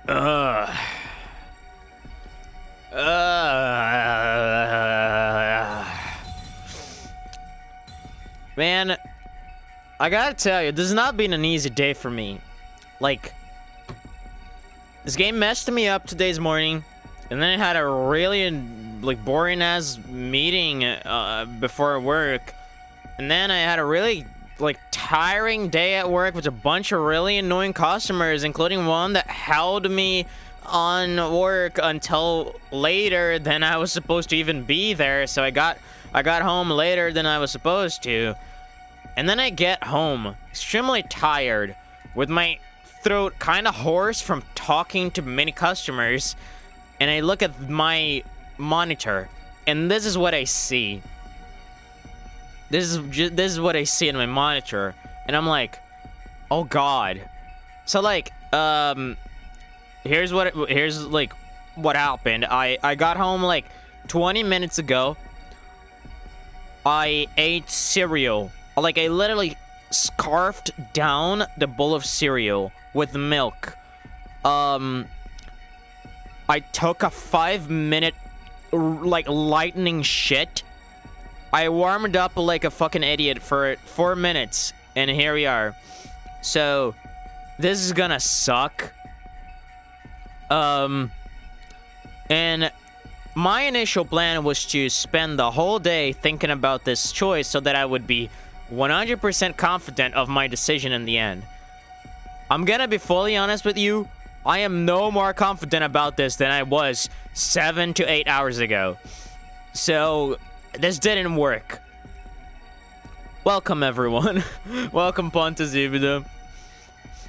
Uh, Man, I gotta tell you, this has not been an easy day for me. Like, this game messed me up today's morning, and then I had a really, like, boring-ass meeting before work, and then I had a really, like, tiring day at work with a bunch of really annoying customers, including one that held me on work until later than I was supposed to even be there. So I got home later than I was supposed to, and then I get home extremely tired with my throat kind of hoarse from talking to many customers, and I look at my monitor, and this is what I see. This is what I see in my monitor, and I'm like, oh god. So like, here's like what happened. I got home like 20 minutes ago. I ate cereal. Like, I literally scarfed down the bowl of cereal with milk. I took a 5-minute like lightning shit. I warmed up like a fucking idiot for 4 minutes, and here we are. So this is gonna suck. And my initial plan was to spend the whole day thinking about this choice so that I would be 100% confident of my decision in the end. I'm gonna be fully honest with you. I am no more confident about this than I was 7 to 8 hours ago. So this didn't work. Welcome, everyone. Welcome, Ponta Zubida.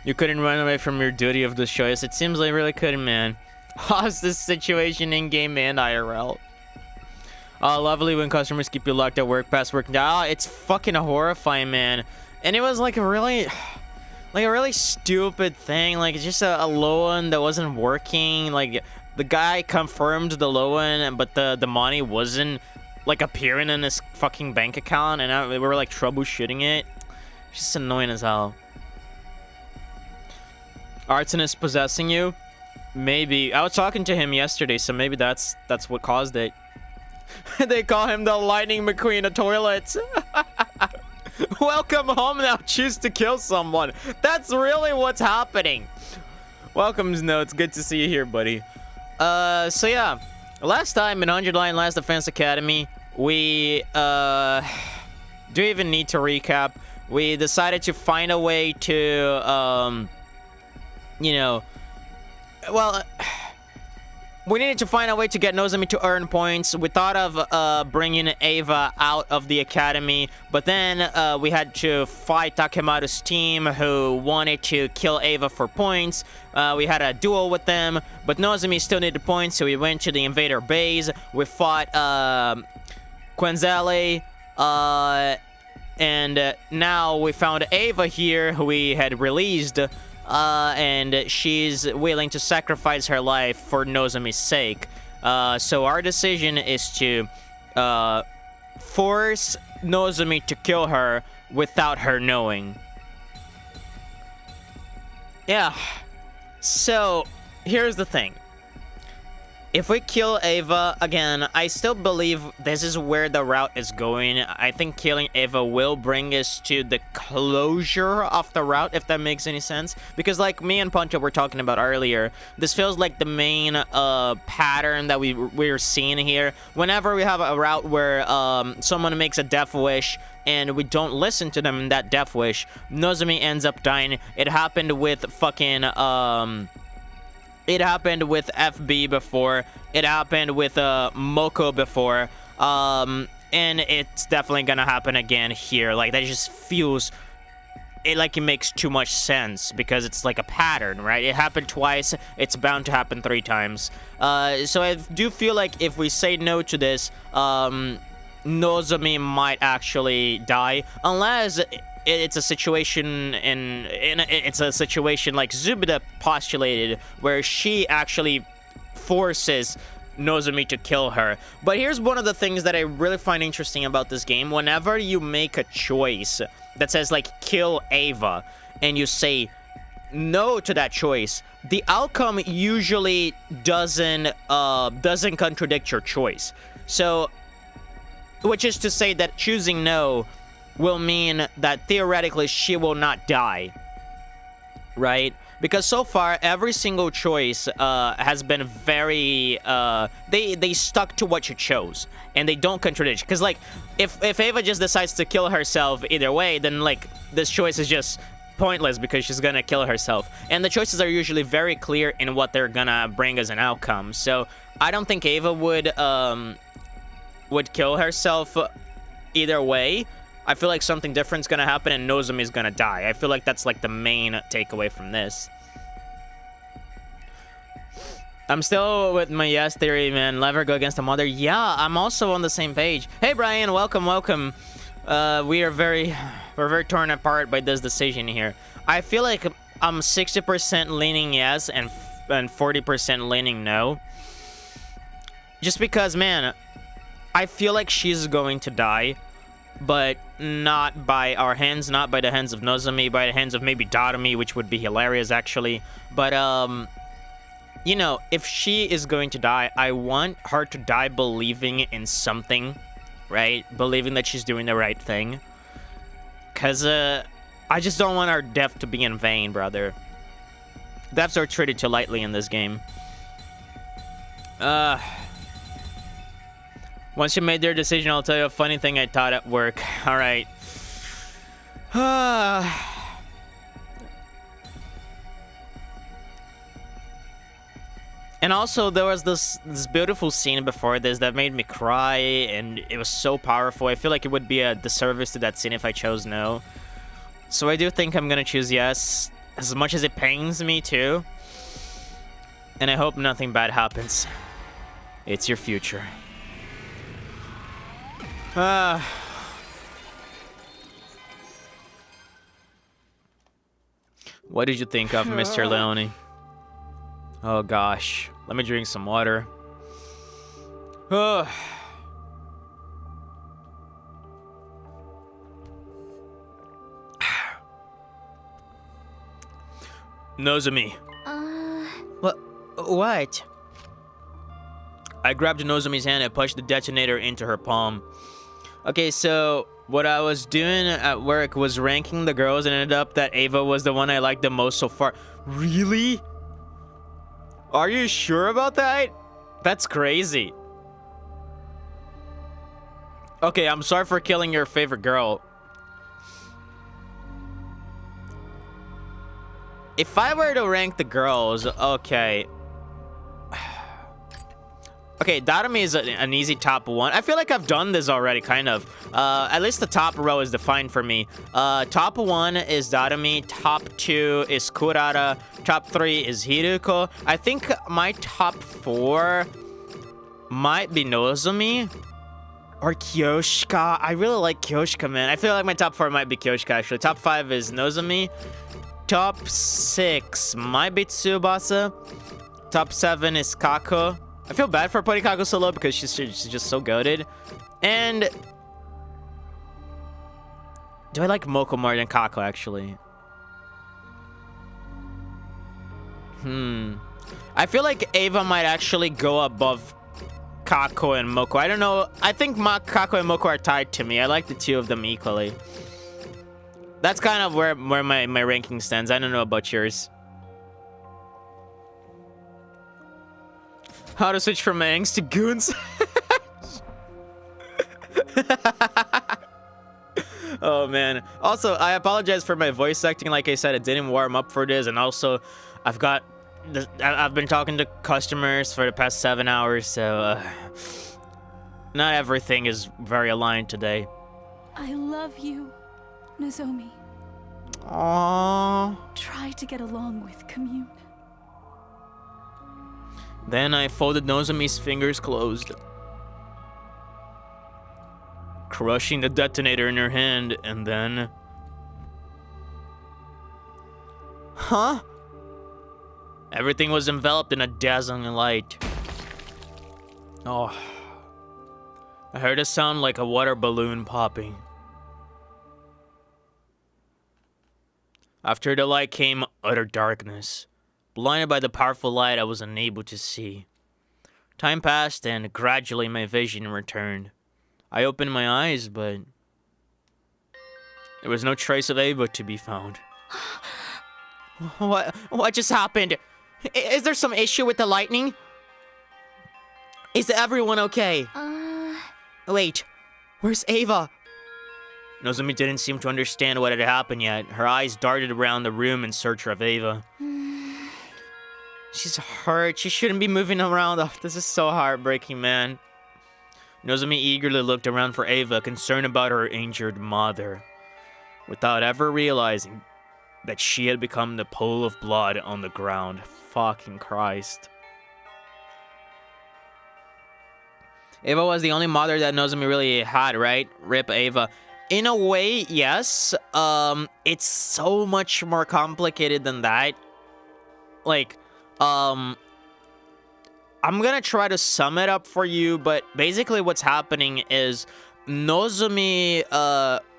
You couldn't run away from your duty of this choice. It seems like I really couldn't, man. How's this situation in-game and IRL? Lovely when customers keep you locked at work past working day. It's fucking horrifying, man. And it was like a really stupid thing. Like, just a loan that wasn't working. Like, the guy confirmed the loan, but the money wasn't like appearing in his fucking bank account, and we were like troubleshooting it. It's just annoying as hell. Arsonist possessing you? Maybe. I was talking to him yesterday, so maybe that's what caused it. They call him the Lightning McQueen of toilets. Welcome home now. Choose to kill someone. That's really what's happening. Welcome, Snow. It's good to see you here, buddy. So yeah. Last time in 100 Line Last Defense Academy, we do even need to recap. We decided to find a way to you know, well, we needed to find a way to get Nozomi to earn points. We thought of bringing Ava out of the academy, but then we had to fight Takemaru's team, who wanted to kill Ava for points. We had a duel with them, but Nozomi still needed points, so we went to the invader base. We fought Quenzele, and now we found Ava here, who we had released. And she's willing to sacrifice her life for Nozomi's sake. So our decision is to force Nozomi to kill her without her knowing. Yeah. So here's the thing. If we kill Ava, again, I still believe this is where the route is going. I think killing Ava will bring us to the closure of the route, if that makes any sense. Because like me and Poncho were talking about earlier, this feels like the main pattern that we're seeing here. Whenever we have a route where someone makes a death wish and we don't listen to them in that death wish, Nozomi ends up dying. It happened with fucking... It happened with FB before. It happened with Moko before. And it's definitely gonna happen again here. Like, that just feels... like it makes too much sense, because it's like a pattern, right? It happened twice. It's bound to happen 3 times. So I do feel like if we say no to this, Nozomi might actually die. Unless... it's a situation it's a situation like Zubida postulated, where she actually forces Nozomi to kill her. But here's one of the things that I really find interesting about this game. Whenever you make a choice that says like kill Ava, and you say no to that choice, the outcome usually doesn't contradict your choice. So, which is to say that choosing no will mean that theoretically she will not die, right? Because so far every single choice has been very they stuck to what you chose and they don't contradict. Because like if Ava just decides to kill herself either way, then like this choice is just pointless because she's gonna kill herself. And the choices are usually very clear in what they're gonna bring as an outcome. So I don't think Ava would kill herself either way. I feel like something different's gonna happen and Nozomi's gonna die. I feel like that's like the main takeaway from this. I'm still with my yes theory, man. Let her go against the mother. Yeah, I'm also on the same page. Hey, Brian, welcome, welcome. We're very torn apart by this decision here. I feel like I'm 60% leaning yes and 40% leaning no. Just because, man, I feel like she's going to die, but not by our hands, not by the hands of Nozomi, by the hands of maybe Darumi, which would be hilarious, actually. But, you know, if she is going to die, I want her to die believing in something, right? Believing that she's doing the right thing. Because, I just don't want our death to be in vain, brother. Deaths are treated too lightly in this game. Once you made their decision, I'll tell you a funny thing I taught at work. All right. And also, there was this beautiful scene before this that made me cry, and it was so powerful. I feel like it would be a disservice to that scene if I chose no. So I do think I'm gonna choose yes, as much as it pains me too. And I hope nothing bad happens. It's your future. What did you think of, Mr. Leone? Oh gosh, let me drink some water. Nozomi. What? I grabbed Nozomi's hand and pushed the detonator into her palm. Okay, so what I was doing at work was ranking the girls and ended up that Ava was the one I liked the most so far. Really? Are you sure about that? That's crazy. Okay, I'm sorry for killing your favorite girl. If I were to rank the girls, okay. Okay, Darumi is an easy top one. I feel like I've done this already, kind of. At least the top row is defined for me. Top 1 is Darumi. Top 2 is Kurara. Top 3 is Hiruko. I think my top 4 might be Nozomi or Kyoshika. I really like Kyoshika, man. I feel like my top 4 might be Kyoshika, actually. Top 5 is Nozomi. Top 6 might be Tsubasa. Top 7 is Kako. I feel bad for putting Kako so low because she's just so goated. And do I like Moko more than Kako, actually? I feel like Ava might actually go above Kako and Moko. I don't know. I think Kako and Moko are tied to me. I like the two of them equally. That's kind of where my ranking stands. I don't know about yours. How to switch from Mangs to Goons. Oh, man. Also, I apologize for my voice acting. Like I said, it didn't warm up for this. And also, I've been talking to customers for the past 7 hours. So, not everything is very aligned today. I love you, Nozomi. Aww. Try to get along with Commune. Then I folded Nozomi's fingers closed, crushing the detonator in her hand, and then... Huh? Everything was enveloped in a dazzling light. Oh. I heard a sound like a water balloon popping. After the light came utter darkness. Blinded by the powerful light, I was unable to see. Time passed, and gradually my vision returned. I opened my eyes, but there was no trace of Ava to be found. What just happened? Is there some issue with the lightning? Is everyone okay? Wait, where's Ava? Nozomi didn't seem to understand what had happened yet. Her eyes darted around the room in search of Ava. She's hurt. She shouldn't be moving around. Oh, this is so heartbreaking, man. Nozomi eagerly looked around for Ava, concerned about her injured mother, without ever realizing that she had become the pool of blood on the ground. Fucking Christ. Ava was the only mother that Nozomi really had, right? Rip Ava. In a way, yes. It's so much more complicated than that. Like, I'm gonna try to sum it up for you, but basically what's happening is Nozomi,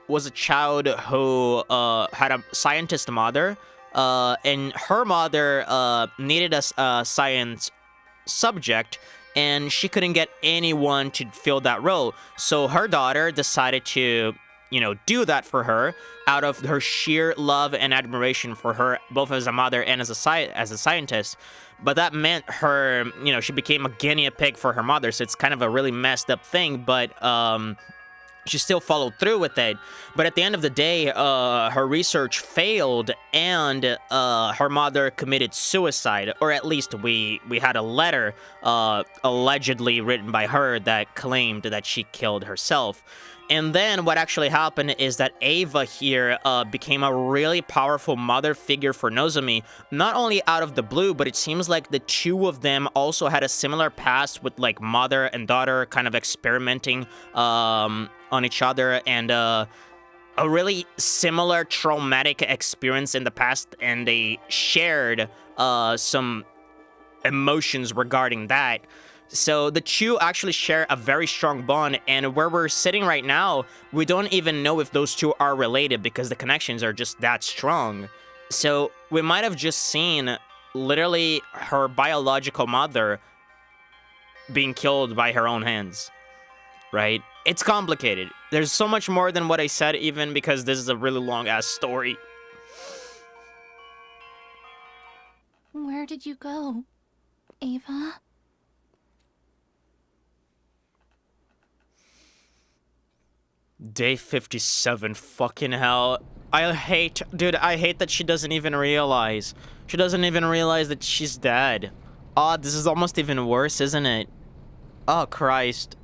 was a child who, had a scientist mother, and her mother, needed a science subject, and she couldn't get anyone to fill that role. So her daughter decided to, do that for her out of her sheer love and admiration for her, both as a mother and as a scientist. But that meant her, she became a guinea pig for her mother. So it's kind of a really messed up thing, but, she still followed through with it. But at the end of the day, her research failed, and her mother committed suicide. Or at least we had a letter allegedly written by her that claimed that she killed herself. And then what actually happened is that Ava here became a really powerful mother figure for Nozomi, not only out of the blue, but it seems like the two of them also had a similar past with like mother and daughter kind of experimenting on each other, and a really similar traumatic experience in the past, and they shared some emotions regarding that. So the two actually share a very strong bond, and where we're sitting right now, we don't even know if those two are related because the connections are just that strong. So we might have just seen literally her biological mother being killed by her own hands, right? It's complicated. There's so much more than what I said, even because this is a really long-ass story. Where did you go, Ava? Day 57, fucking hell. I hate that she doesn't even realize. She doesn't even realize that she's dead. Oh, this is almost even worse, isn't it? Oh, Christ.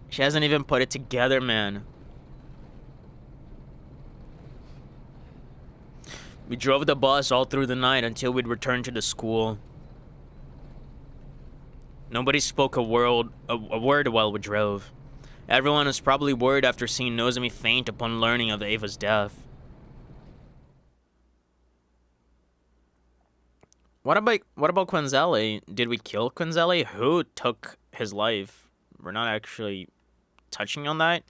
She hasn't even put it together, man. We drove the bus all through the night until we'd returned to the school. Nobody spoke a word while we drove. Everyone was probably worried after seeing Nozomi faint upon learning of Ava's death. What about Quinzelli? Did we kill Quinzelli? Who took his life? We're not actually touching on that.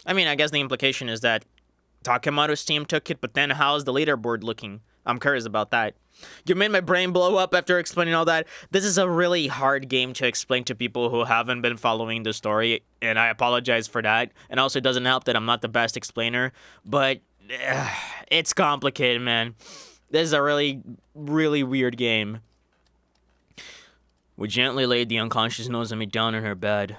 I mean, I guess the implication is that Takemaru's team took it, but then how's the leaderboard looking? I'm curious about that. You made my brain blow up after explaining all that. This is a really hard game to explain to people who haven't been following the story, and I apologize for that. And also, it doesn't help that I'm not the best explainer, but it's complicated, man. This is a really, really weird game. We gently laid the unconscious Nozomi down in her bed.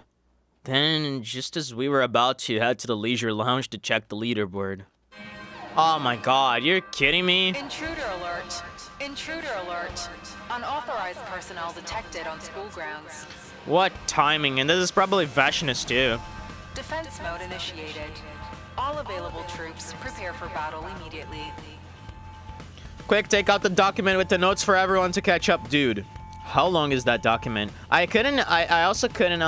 Then, just as we were about to head to the leisure lounge to check the leaderboard. Oh my god, you're kidding me? Intruder alert. Intruder alert. Unauthorized personnel detected on school grounds. What timing? And this is probably Vashnus too. Defense mode initiated. All available troops prepare for battle immediately. Quick, take out the document with the notes for everyone to catch up, dude. How long is that document? I also couldn't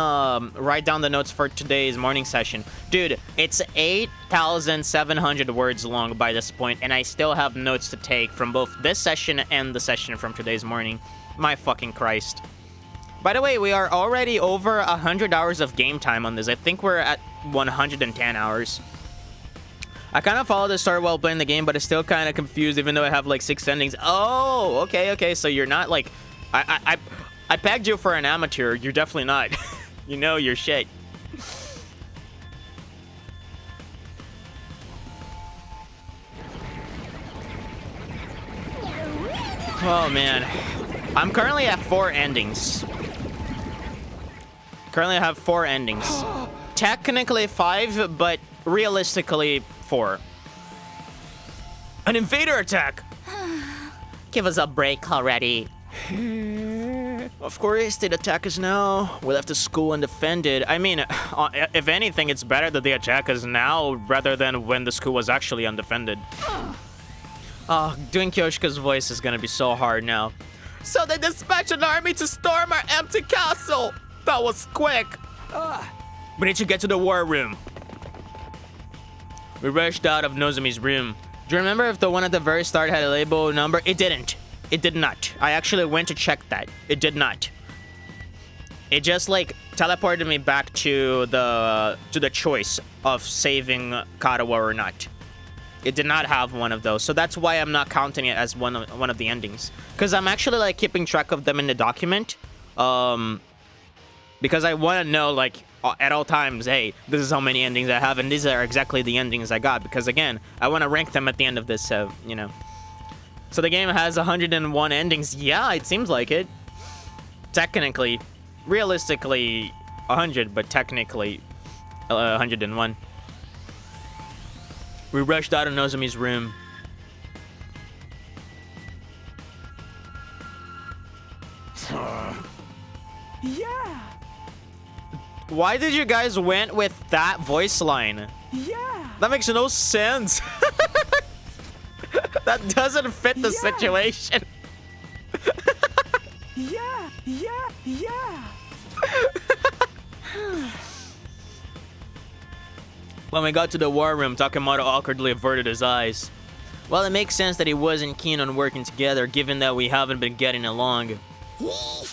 write down the notes for today's morning session. Dude, it's 8,700 words long by this point, and I still have notes to take from both this session and the session from today's morning. My fucking Christ. By the way, we are already over 100 hours of game time on this. I think we're at 110 hours. I kind of followed the story while playing the game, but it's still kind of confused, even though I have like 6 endings. Oh, okay. So you're not like, I pegged you for an amateur. You're definitely not. You know your shit. Oh man, I'm currently at 4 endings. Currently, I have 4 endings. Technically 5, but realistically 4. An invader attack! Give us a break already. Of course, they'd attack us now. We left the school undefended. I mean, if anything, it's better that they attack us now rather than when the school was actually undefended. Oh, doing Kyoshika's voice is gonna be so hard now. So they dispatched an army to storm our empty castle! That was quick! We need to get to the war room. We rushed out of Nozomi's room. Do you remember if the one at the very start had a label number? It didn't. It did not. I actually went to check that. It did not. It just like teleported me back to the choice of saving Katawa or not. It did not have one of those, so that's why I'm not counting it as one of the endings. Because I'm actually like keeping track of them in the document, because I want to know like at all times, hey, this is how many endings I have, and these are exactly the endings I got. Because again, I want to rank them at the end of this, you know. So the game has 101 endings. Yeah, it seems like it. Technically, realistically, 100, but technically, 101. We rushed out of Nozomi's room. Yeah. Why did you guys went with that voice line? Yeah. That makes no sense. That doesn't fit the situation. Yeah. When we got to the war room, Takemoto awkwardly averted his eyes. Well, it makes sense that he wasn't keen on working together, given that we haven't been getting along. Oh,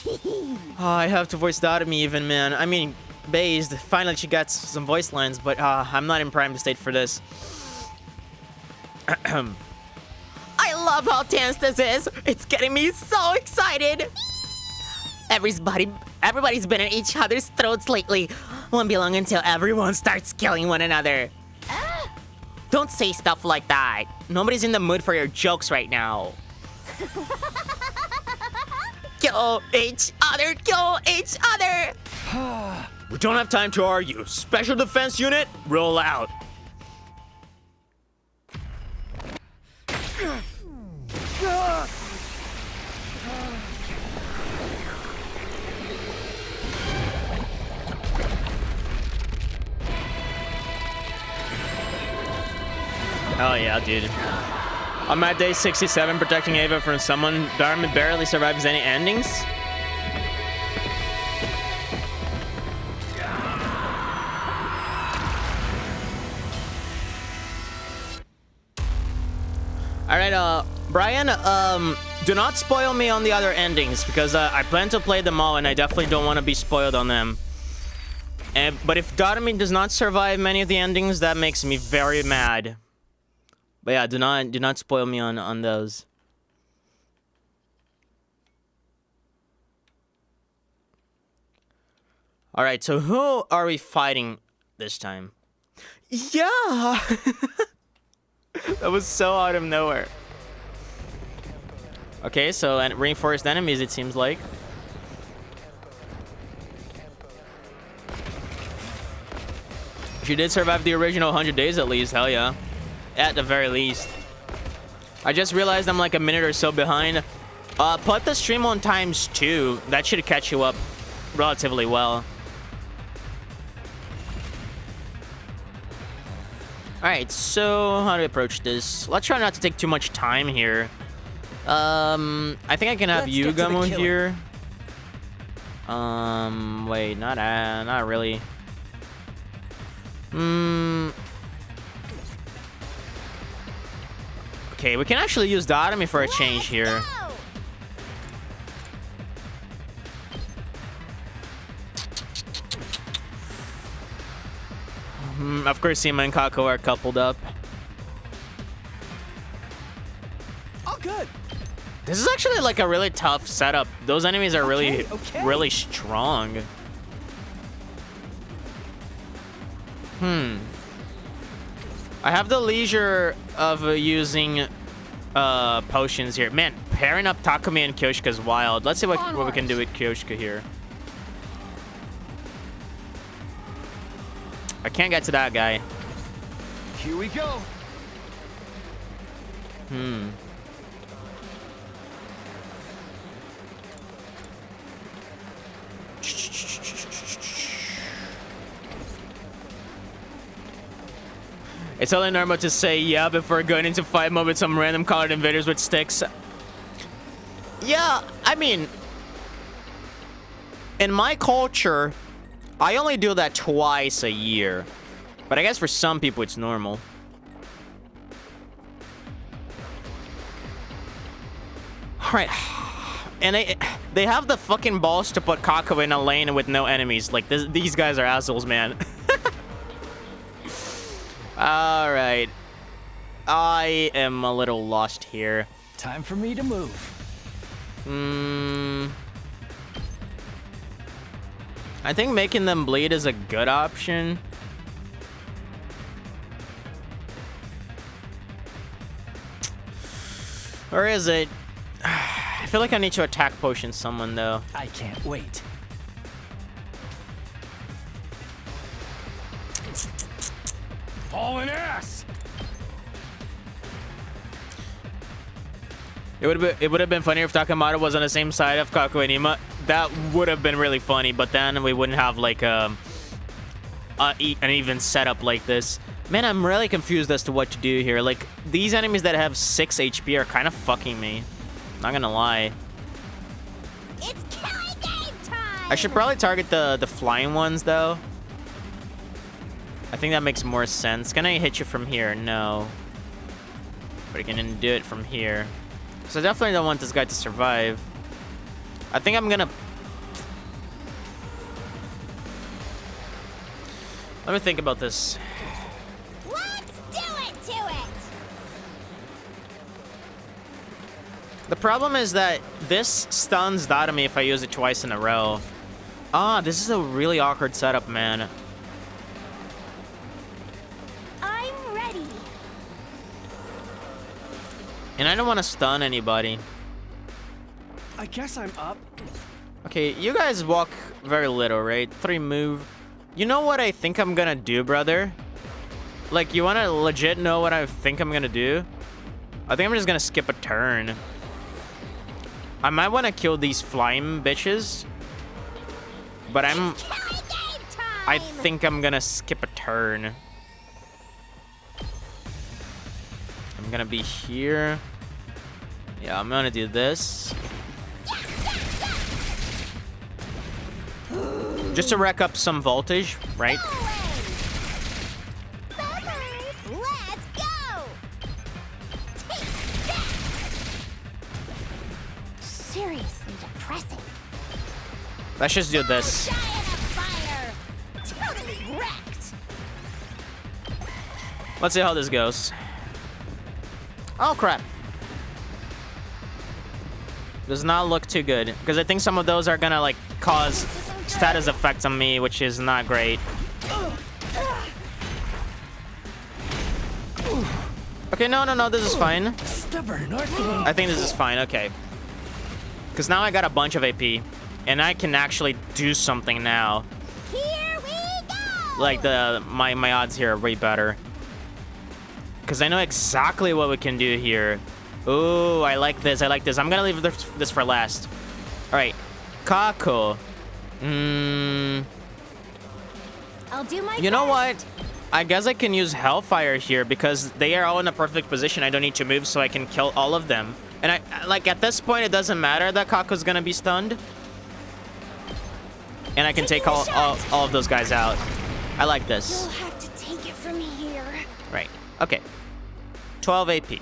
I have to voice that at me even, man. I mean, based. Finally, she got some voice lines, but I'm not in prime state for this. I love how tense this is. It's getting me so excited. Everybody's been at each other's throats lately. Won't be long until everyone starts killing one another. Don't say stuff like that. Nobody's in the mood for your jokes right now. Kill each other, kill each other. We don't have time to argue. Special Defense Unit, roll out. Hell yeah, dude. I'm at day 67 protecting Ava from someone. Dharma barely survives any endings. Alright, Brian, do not spoil me on the other endings, because I plan to play them all and I definitely don't want to be spoiled on them. But if Darami does not survive many of the endings, that makes me very mad. But yeah, do not spoil me on those. Alright, so who are we fighting this time? Yeah! That was so out of nowhere. Okay, so reinforced enemies, it seems like. She did survive the original 100 days at least, hell yeah. At the very least. I just realized I'm like a minute or so behind. Put the stream on ×2. That should catch you up relatively well. Alright, so how do we approach this? Let's try not to take too much time here. I think I can have Yugamo here. Wait, not really. Okay, we can actually use Darami for a change here. Of course, Sima and Kako are coupled up. This is actually like a really tough setup. Those enemies are really, okay. really strong. I have the leisure of using potions here. Man, pairing up Takumi and Kyoshika is wild. Let's see what we can do with Kyoshika here. I can't get to that guy. Here we go. It's only normal to say yeah before going into fight mode with some random colored invaders with sticks. Yeah, I mean, in my culture, I only do that twice a year. But I guess for some people it's normal. Alright. And they have the fucking balls to put Kako in a lane with no enemies. Like, these guys are assholes, man. Alright. I am a little lost here. Time for me to move. I think making them bleed is a good option. Or is it? I feel like I need to attack potion someone though. I can't wait. Hauling ass. It would have been funnier if Takamata was on the same side of Kaku and Ima. That would have been really funny, but then we wouldn't have like an even setup like this. Man, I'm really confused as to what to do here. Like, these enemies that have 6 HP are kind of fucking me. Not gonna lie. It's killing game time! I should probably target the flying ones though. I think that makes more sense. Can I hit you from here? No. But I can do it from here. So I definitely don't want this guy to survive. I think I'm gonna... Let me think about this. Let's do it to it! The problem is that this stuns Dadami if I use it twice in a row. Ah, this is a really awkward setup, man. I'm ready. And I don't want to stun anybody. I guess I'm up. Okay, you guys walk very little, right? 3 move. You know what I think I'm gonna do, brother? Like, you wanna legit know what I think I'm gonna do? I think I'm just gonna skip a turn. I might wanna kill these flying bitches. But I think I'm gonna skip a turn. I'm gonna be here. Yeah, I'm gonna do this. Just to rack up some voltage, right? Let's go! Take that! Seriously depressing. Let's just do this. Die in a fire! Totally wrecked! Let's see how this goes. Oh, crap. Does not look too good. Because I think some of those are gonna, like, cause status effects on me, which is not great. Okay, no, this is fine. Stubborn, aren't they? I think this is fine, okay. Because now I got a bunch of AP. And I can actually do something now. Here we go! Like, my odds here are way better. Because I know exactly what we can do here. Ooh, I like this. I'm gonna leave this for last. Alright. Kako. I'll do my You know best. what? I guess I can use Hellfire here because they are all in a perfect position. I don't need to move, so I can kill all of them. And at this point, it doesn't matter that Kaku's gonna be stunned. And I can take all of those guys out. I like this. You'll have to take it from here. Right. Okay. 12 AP.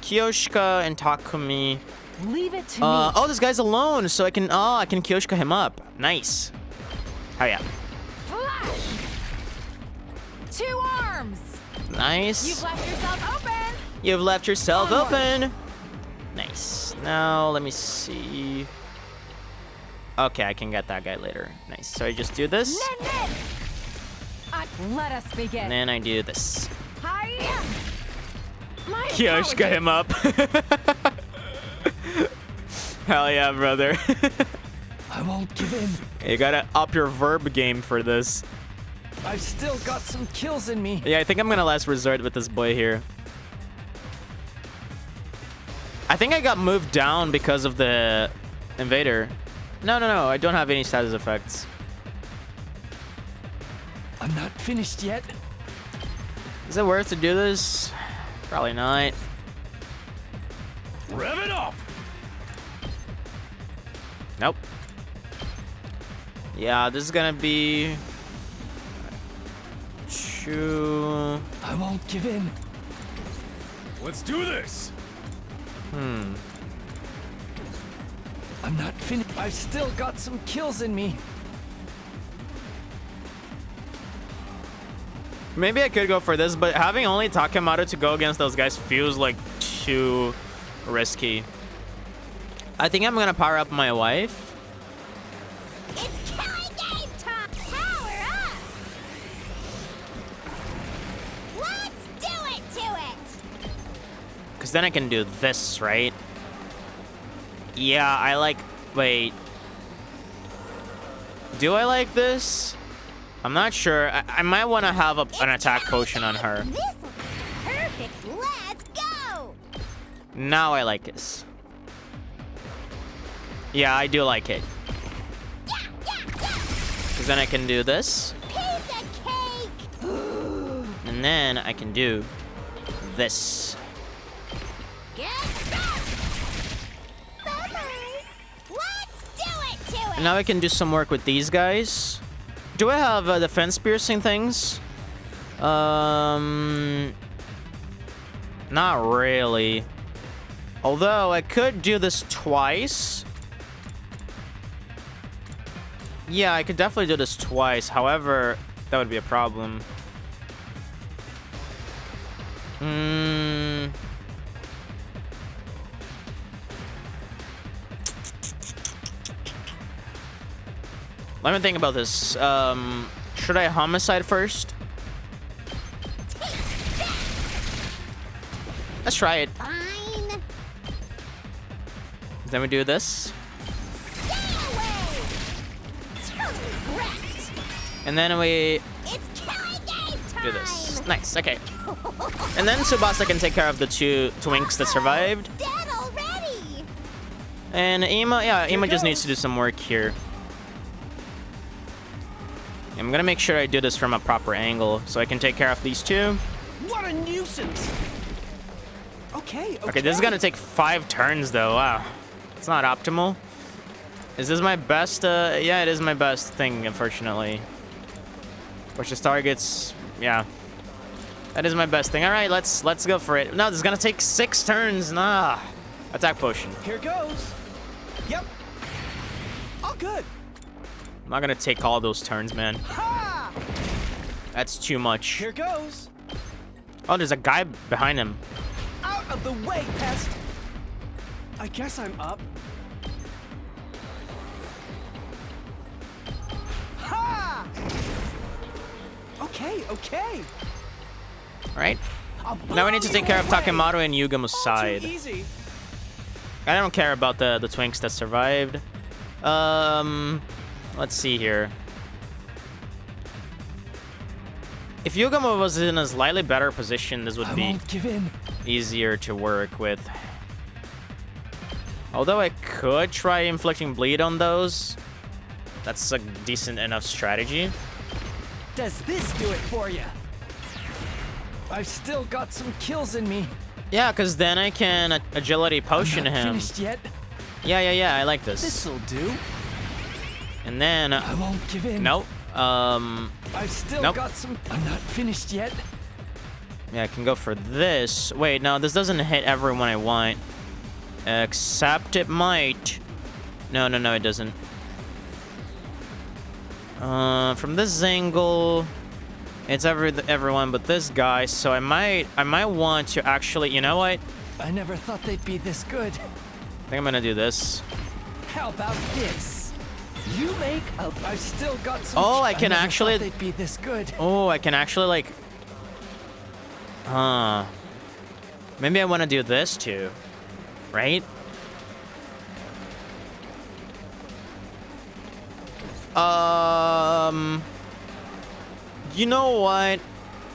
Kyoshika and Takumi. Leave it to me. Oh, this guy's alone, so I can Kyoshika him up. Nice. Oh yeah. Flash! 2 arms! Nice. You've left yourself open! You've left yourself Onward. open. Nice. Now, let me see. Okay, I can get that guy later. Nice. So I just do this. Let us begin. And then I do this. Hiya! My Yo, just got him up. Hell yeah, brother. I won't give in. You gotta up your verb game for this. I've still got some kills in me. Yeah, I think I'm gonna last resort with this boy here. I think I got moved down because of the invader. No, I don't have any status effects. I'm not finished yet. Is it worth to do this? Probably not. Rev it up. Nope. Yeah, this is gonna be... Two... I won't give in. Let's do this. Hmm. I'm not finished. I've still got some kills in me. Maybe I could go for this, but having only Takemoto to go against those guys feels like too risky. I think I'm gonna power up my wife. It's killing game time! Power up! Let's do it to it! Because then I can do this, right? Yeah, I like... Wait. Do I like this? I'm not sure. I might want to have an attack potion on her. This'll be perfect! Let's go! Now I like this. Yeah, I do like it. Yeah! Because then I can do this. Piece of cake! And then I can do this. Get back! Bye-bye! Let's do it to it! And now I can do some work with these guys. Do I have defense piercing things? Not really. Although I could do this twice. Yeah, I could definitely do this twice. However, that would be a problem. Let me think about this. Should I homicide first? Let's try it. Fine! Then we do this. Stay away! Totally wrecked! And then we It's killing game time! do this. Nice, okay. And then Tsubasa can take care of the two twinks that survived. Dead already! And Ima, yeah, Ima just needs to do some work here. I'm gonna make sure I do this from a proper angle so I can take care of these two. What a nuisance. Okay. Okay, this is gonna take 5 turns though. Wow. It's not optimal. Is this my best? Yeah, it is my best thing, unfortunately. Which is targets. Yeah. That is my best thing. Alright, let's go for it. No, this is gonna take 6 turns. Nah. Attack potion. Here goes. Yep. All good. I'm not gonna take all those turns, man. Ha! That's too much. Here goes. Oh, there's a guy behind him. Out of the way, pest. I guess I'm up. Ha! Okay. Alright. Now we need to take care of Takemoto and Yugamo's Too side. easy. I don't care about the twinks that survived. Let's see here. If Yugamo was in a slightly better position, this would I be won't give in. easier to work with. Although I could try inflicting bleed on those. That's a decent enough strategy. Does this do it for you? I've still got some kills in me. Yeah, because then I can agility potion I'm not him. finished yet. Yeah, I like this. This'll do. And then... I won't give in. nope. I've still nope. got some. I'm not finished yet. Yeah, I can go for this. Wait, no, this doesn't hit everyone I want. Except it might. No, it doesn't. From this angle, it's everyone but this guy. So I might want to actually, you know what? I never thought they'd be this good. I think I'm gonna do this. How about this? You make a... I've still got some... Oh, I can never actually... thought they'd be this good. Oh, I can actually, like... Maybe I want to do this, too. Right? You know what?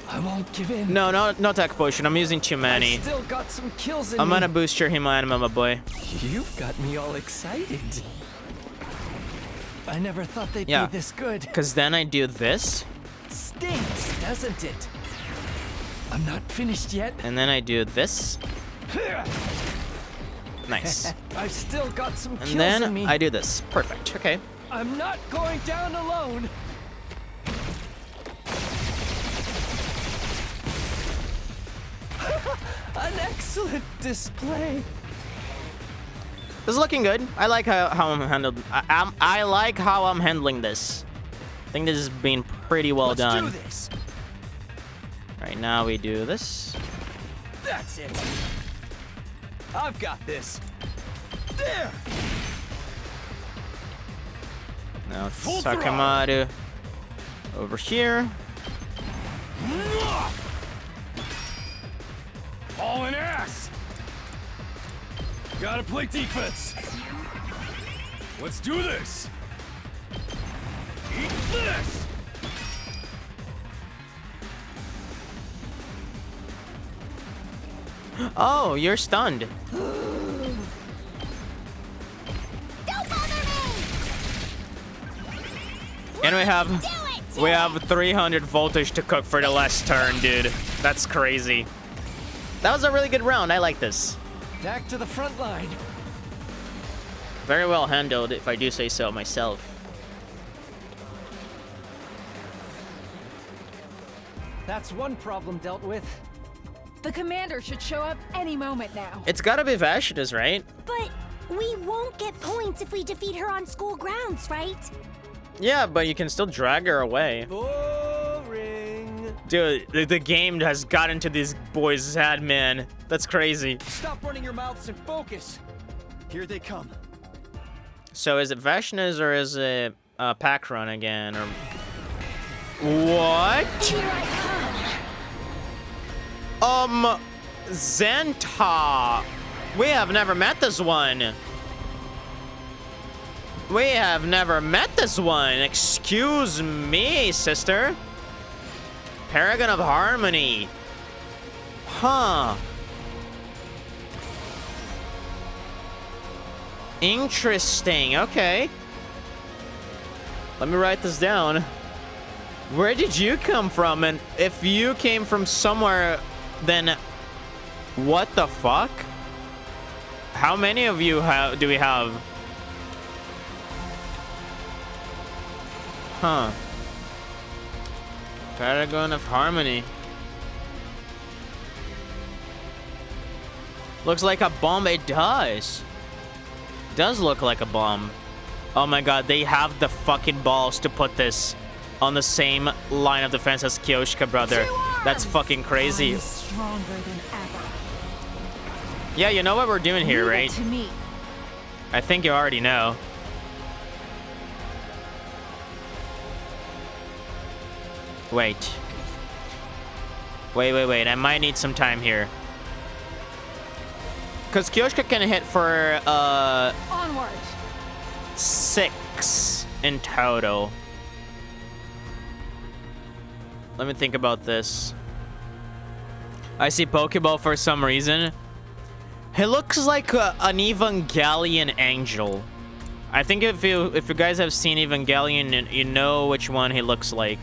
I won't give in. No tech potion. I'm using too many. I still got some kills in I'm me. gonna boost your Hema Anima, my boy. You've got me all excited. I never thought they'd Yeah. be this good. Because then I do this, Stinks, doesn't it? I'm not finished yet. and then I do this. Nice. I've still got some kills And then in me. I do this. Perfect. Okay. I'm not going down alone. An excellent display. This is looking good. I like how I'm handled. I like how I'm handling this. I think this is being pretty well done. Let's do this. Right now we do this. That's it. I've got this. There. Now Full Sakamaru over here. All in ass! Gotta play defense! Let's do this! Eat this! Oh, you're stunned. Don't bother me! And Do it! we have 300 voltage to cook for the last turn, dude. That's crazy. That was a really good round. I like this. Back to the front line. Very well handled, if I do say so myself. That's one problem dealt with. The commander should show up any moment now. It's gotta be Vashta's, right? But we won't get points if we defeat her on school grounds, right? Yeah, but you can still drag her away. Boring. Dude, the game has gotten to these boys' head, man. That's crazy. Stop running your mouths and focus. Here they come. So is it Vashna's or is it Pack Run again? Or what? Here I Zenta. We have never met this one. We have never met this one. Excuse me, sister. Paragon of Harmony. Huh. Interesting. Okay. Let me write this down. Where did you come from? And if you came from somewhere, then what the fuck? How many of you do we have? Huh. Paragon of Harmony. Looks like a bomb. It does. Does look like a bomb. Oh my god, they have the fucking balls to put this on the same line of defense as Kyoshika, brother. That's fucking crazy. I'm stronger than ever. Yeah, you know what we're doing here, Leave it right? to me. I think you already know. Wait. Wait. I might need some time here. Because Kyoshika can hit for, Onward. 6 in total. Let me think about this. I see Pokeball for some reason. He looks like an Evangelion angel. I think if you guys have seen Evangelion, you know which one he looks like.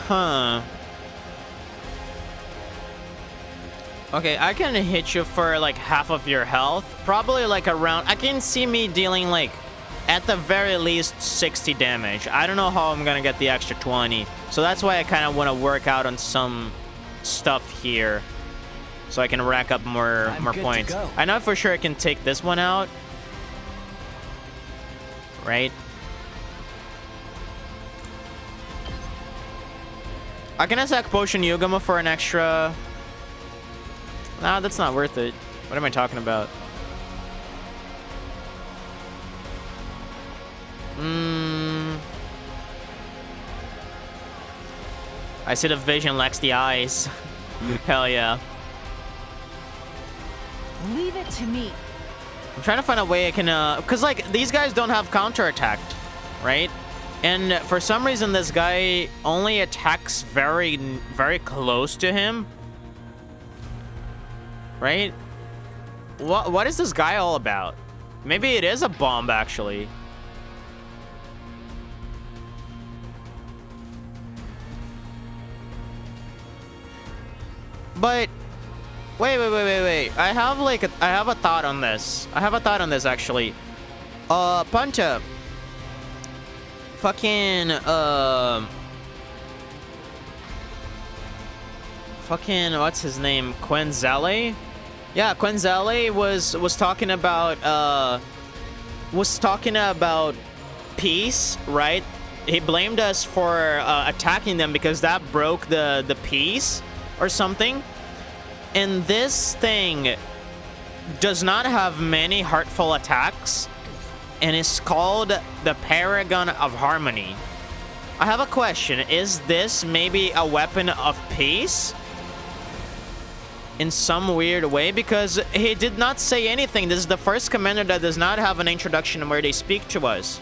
Huh. Okay, I can hit you for like half of your health. Probably like around... I can see me dealing like at the very least 60 damage. I don't know how I'm gonna get the extra 20. So that's why I kind of want to work out on some stuff here. So I can rack up more points. I know for sure I can take this one out. Right? I can attack Potion Yugama for an extra... Nah, that's not worth it. What am I talking about? I see the vision lacks the eyes. Hell yeah. Leave it to me. I'm trying to find a way I can, cause like these guys don't have counterattack, right? And for some reason this guy only attacks very, very close to him. Right? What is this guy all about? Maybe it is a bomb, actually. But wait. I have a thought on this. Actually. Punta. Fucking what's his name? Quenzele? Yeah, Quenzele was talking about peace, right? He blamed us for attacking them because that broke the peace or something. And this thing does not have many heartful attacks and is called the Paragon of Harmony. I have a question. Is this maybe a weapon of peace? In some weird way, because he did not say anything. This is the first commander that does not have an introduction where they speak to us.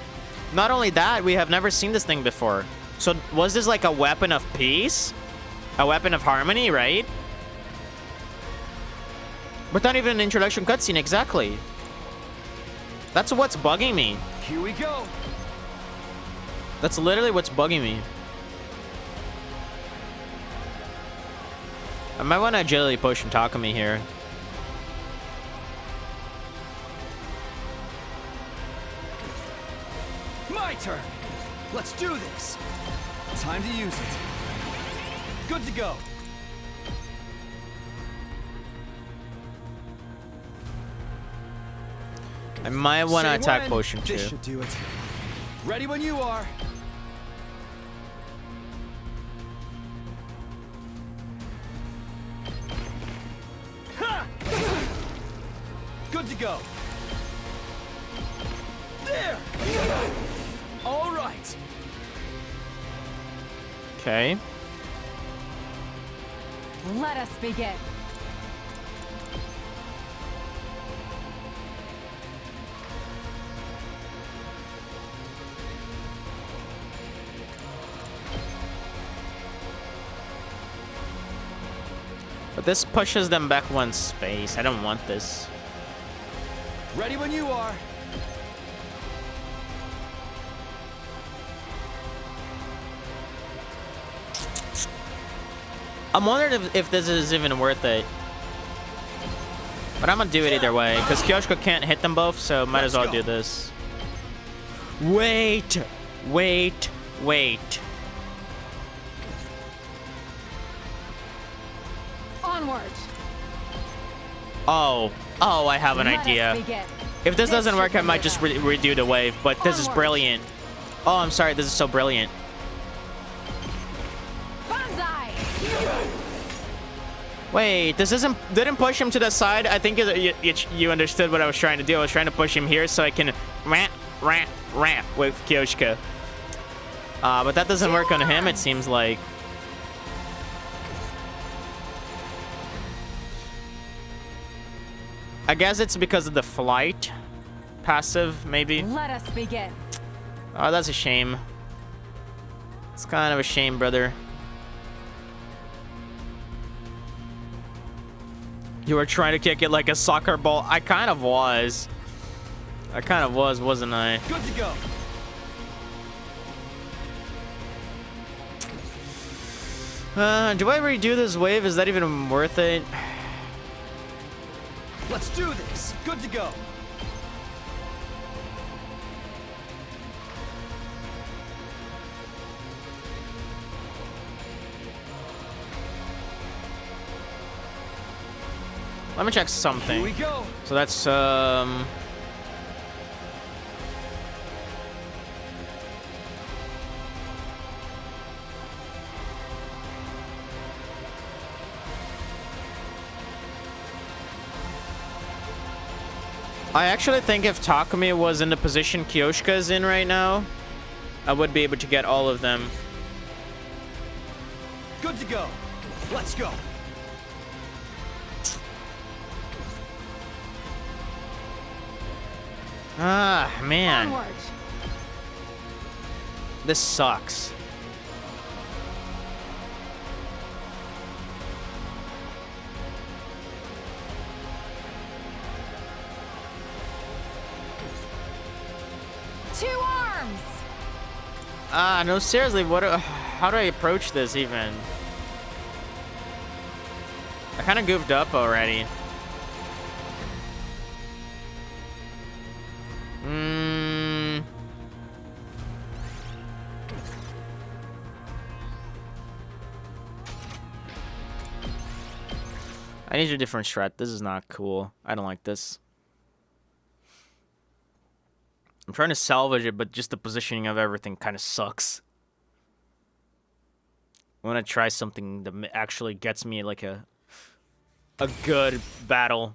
Not only that, we have never seen this thing before. So was this like a weapon of peace? A weapon of harmony, right? But not even an introduction cutscene, exactly. That's what's bugging me. Here we go. That's literally what's bugging me. I might want to agility potion Takumi here. My turn. Let's do this. Time to use it. Good to go. I might want to Say attack when. potion too. This should do it. Ready when you are. Ha! Good to go. There. All right. Okay. Let us begin. But this pushes them back one space. I don't want this. Ready when you are. I'm wondering if this is even worth it. But I'm gonna do it either way, because Kyoshiko can't hit them both, so might as well do this. Wait. Onward. Oh, I have an Let us idea. begin. If this doesn't work, I might just redo the wave, but this is brilliant. Oh, I'm sorry, this is so brilliant. Banzai. Wait, this didn't push him to the side. I think you understood what I was trying to do. I was trying to push him here so I can ramp with Kyoshiko. But that doesn't work on him, it seems like. I guess it's because of the flight passive, maybe. Let us begin. Oh, that's a shame. It's kind of a shame, brother. You were trying to kick it like a soccer ball. I kind of was. Wasn't I? Good to go. Do I redo this wave? Is that even worth it? Let's do this. Good to go. Let me check Here something. we go. So that's I actually think if Takumi was in the position Kyoshka is in right now, I would be able to get all of them. Good to go. Let's go. Ah, man. Onward. This sucks. Two arms. Ah, no, seriously, how do I approach this even? I kind of goofed up already. I need a different strat. This is not cool. I don't like this. I'm trying to salvage it, but just the positioning of everything kind of sucks. I want to try something that actually gets me like a good battle.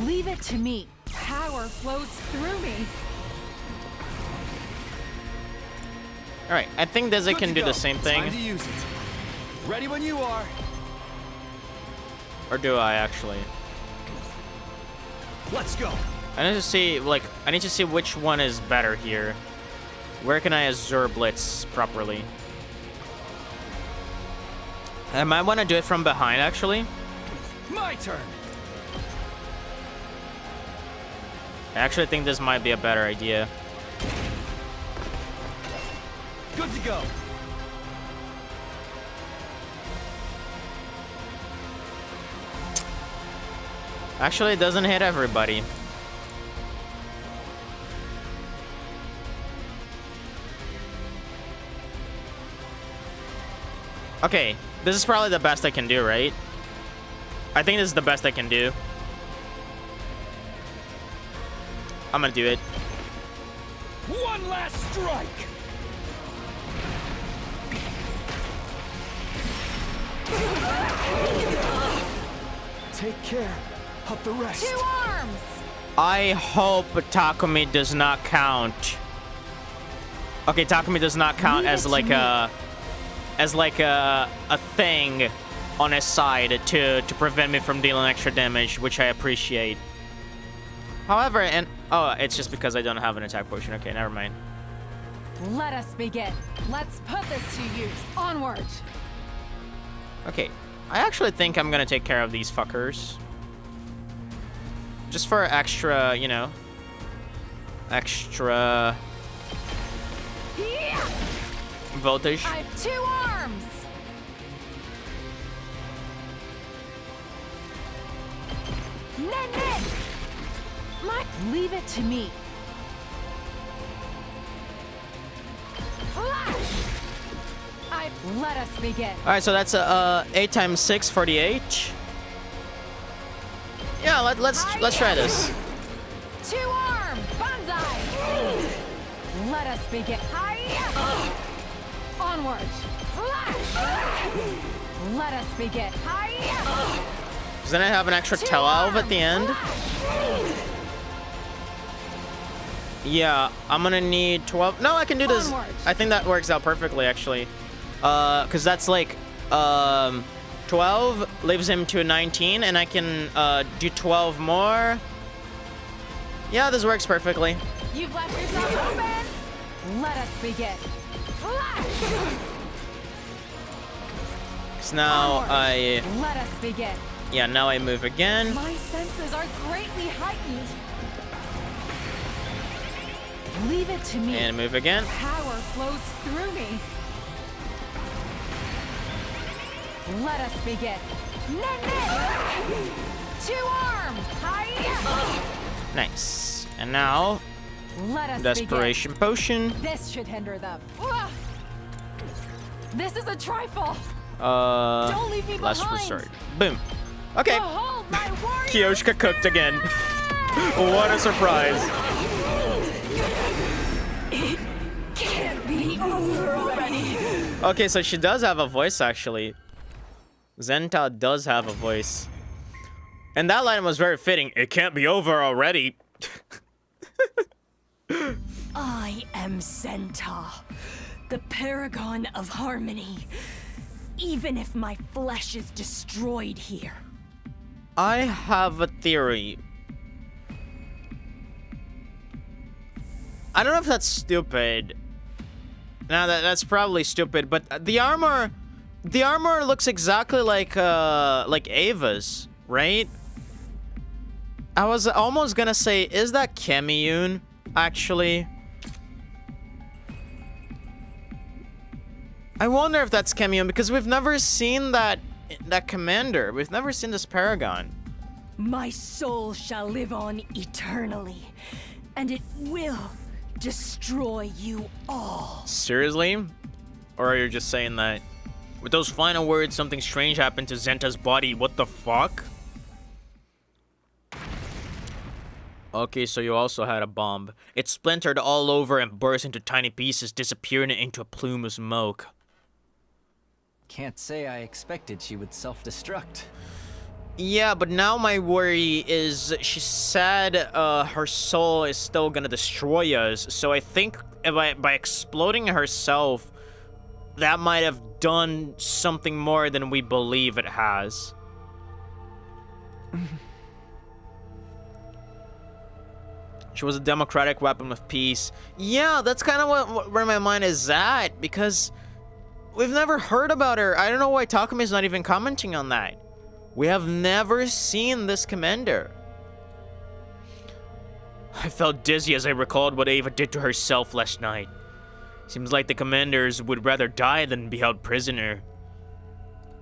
Leave it to me. Power flows through me. All right, I think Desi Good can to do go. the same Time to thing. use it. Ready when you are. Or do I actually? Let's go. I need to see, like, I need to see which one is better here. Where can I Azure Blitz properly? I might want to do it from behind, actually. My turn. I actually think this might be a better idea. Good to go. Actually, it doesn't hit everybody. Okay, this is probably the best I can do, right? I think this is the best I can do. I'm gonna do it. One last strike. Take care of the rest. Two arms. I hope Takumi does not count. Okay, Takumi does not count Leave as it like to a thing on his side to prevent me from dealing extra damage, which I appreciate. However, and oh, it's just because I don't have an attack potion. Okay, never mind. Let us begin. Let's put this to use. Onward. Okay, I actually think I'm gonna take care of these fuckers. Just for extra, you know, extra Yeah. voltage. I have two arms. Nen. Leave it to me. Flash. Let us begin. All right, so that's 8 times 6, 48. Yeah, let's try this. Two arm. Banzai. Let us begin. Hiya. Onward. Flash. Let us begin. Hiya. Does then I have an extra tail elf at the end? Yeah, I'm gonna need 12. No, I can do this. Onward. I think that works out perfectly, actually. Cause that's like 12 leaves him to 19, and I can do 12 more. Yeah, this works perfectly. You've left yourself open. Let us begin. Flash. Cause now Onward. Let us begin. yeah, now I move again. My senses are greatly heightened. Leave it to me. And move again. Power flows through me. Let us begin. Nen. two-armed. Hiya! Nice. And now, Let us desperation potion. begin. This should hinder them. This is a trifle. Don't leave me Last behind. resort. Boom. Okay. Behold my warrior Kyoshka cooked again. What a surprise. It can't be over already. Okay, so she does have a voice, actually. Zenta does have a voice. And that line was very fitting. It can't be over already. I am Zenta, the paragon of harmony. Even if my flesh is destroyed here. I have a theory. I don't know if that's stupid. No, that's probably stupid, but the armor looks exactly like Ava's, right? I was almost gonna say, is that Kemiyun, actually? I wonder if that's Kemiyun, because we've never seen that commander. We've never seen this paragon. My soul shall live on eternally, and it will destroy you all. Seriously? Or are you just saying that? With those final words, something strange happened to Zenta's body. What the fuck? Okay, so you also had a bomb. It splintered all over and burst into tiny pieces, disappearing into a plume of smoke. Can't say I expected she would self-destruct. Yeah, but now my worry is she said her soul is still gonna destroy us. So I think by exploding herself, that might have done something more than we believe it has. She was a democratic weapon of peace. Yeah, that's kind of where my mind is at, because we've never heard about her. I don't know why Takami's not even commenting on that. We have never seen this commander. I felt dizzy as I recalled what Ava did to herself last night. Seems like the commanders would rather die than be held prisoner.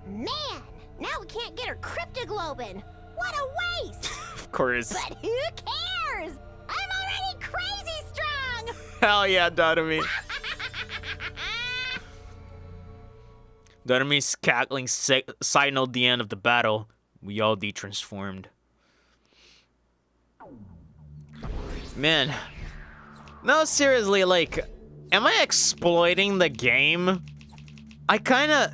Man, now we can't get her cryptoglobin. What a waste! Of course. But who cares? I'm already crazy strong! Hell yeah, Dotami. Dotami's cackling signaled the end of the battle. We all de-transformed. Man. No, seriously, like, am I exploiting the game? I kind of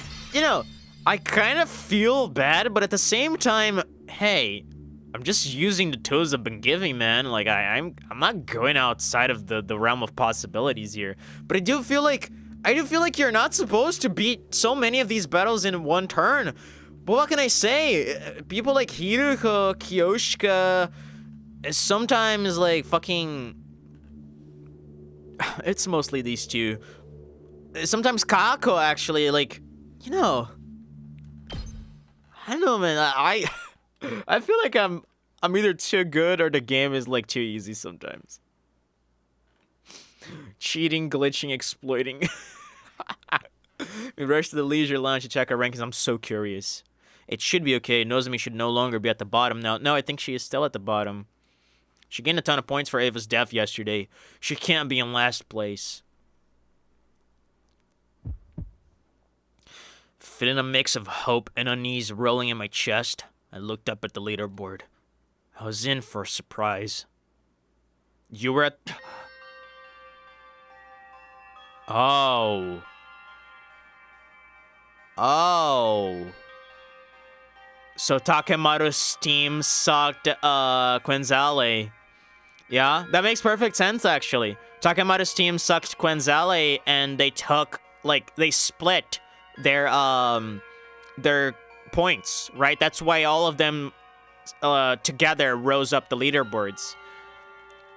feel bad, but at the same time, hey, I'm just using the tools I've been giving, man. Like, I'm not going outside of the realm of possibilities here. But I do feel like you're not supposed to beat so many of these battles in one turn. But what can I say? People like Hiruko, Kyoshka, sometimes like fucking... It's mostly these two. Sometimes Kako, actually, like, you know... I don't know, man. I feel like I'm either too good or the game is like too easy sometimes. Cheating, glitching, exploiting. We rush to the leisure lounge to check our rankings. I'm so curious. It should be okay. Nozomi should no longer be at the bottom now. No, I think she is still at the bottom. She gained a ton of points for Ava's death yesterday. She can't be in last place. Feeling a mix of hope and unease rolling in my chest, I looked up at the leaderboard. I was in for a surprise. You were at... Oh. Oh. So Takemaru's team sucked Quenzale. Yeah, that makes perfect sense, actually. Takemaru's team sucked Quenzale, and they took, like, they split their points, right? That's why all of them together rose up the leaderboards.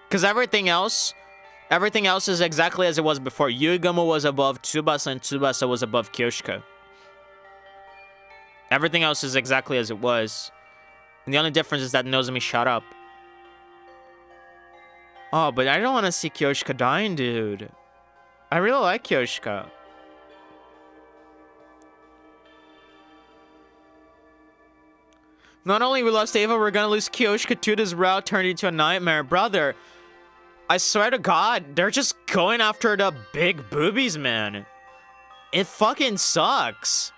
Because everything else is exactly as it was before. Yuigamo was above Tsubasa, and Tsubasa was above Kyoshika. Everything else is exactly as it was. And the only difference is that Nozomi shut up. Oh, but I don't want to see Kyoshika dying, dude. I really like Kyoshika. Not only we lost Ava, we're gonna lose Kyoshika too. This route turned into a nightmare. Brother, I swear to God, they're just going after the big boobies, man. It fucking sucks.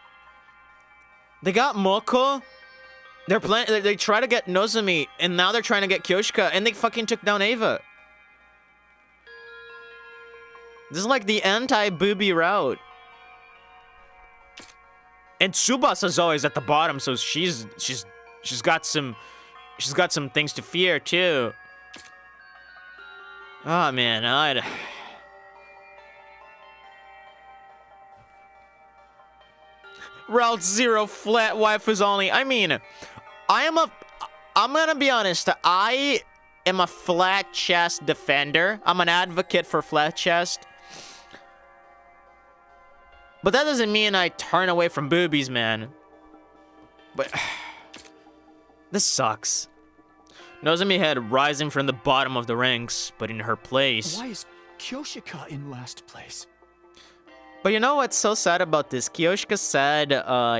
They got Moko. They try to get Nozomi, and now they're trying to get Kyoshika, and they fucking took down Ava. This is like the anti-booby route. And Tsubasa's always at the bottom, so she's got some things to fear too. Oh man, Route 0 flat waifus only. I mean, I'm gonna be honest, I am a flat chest defender. I'm an advocate for flat chest. But that doesn't mean I turn away from boobies, man. But this sucks. Nozomi had rising from the bottom of the ranks, but in her place. Why is Kyoshika in last place? But you know what's so sad about this? Kyoshika said,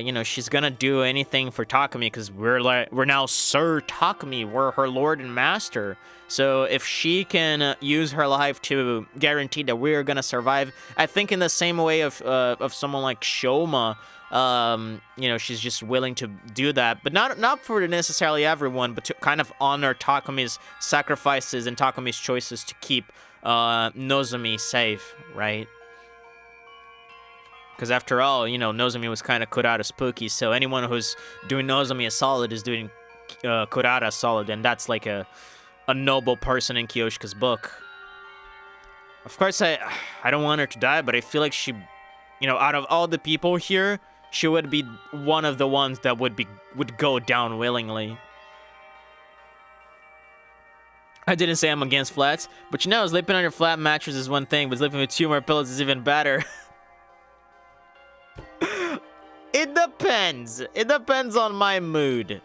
you know, she's gonna do anything for Takumi because we're now Sir Takumi. We're her lord and master. So if she can use her life to guarantee that we're gonna survive, I think in the same way of someone like Shoma, you know, she's just willing to do that, but not for necessarily everyone, but to kind of honor Takumi's sacrifices and Takumi's choices to keep Nozomi safe, right? Because after all, you know, Nozomi was kind of Kurata spooky, so anyone who's doing Nozomi a solid is doing Kurata a solid, and that's like a noble person in Kyoshika's book. Of course, I don't want her to die, but I feel like she, you know, out of all the people here, she would be one of the ones that would go down willingly. I didn't say I'm against flats, but you know, sleeping on your flat mattress is one thing, but sleeping with 2 more pillows is even better. It depends. It depends on my mood.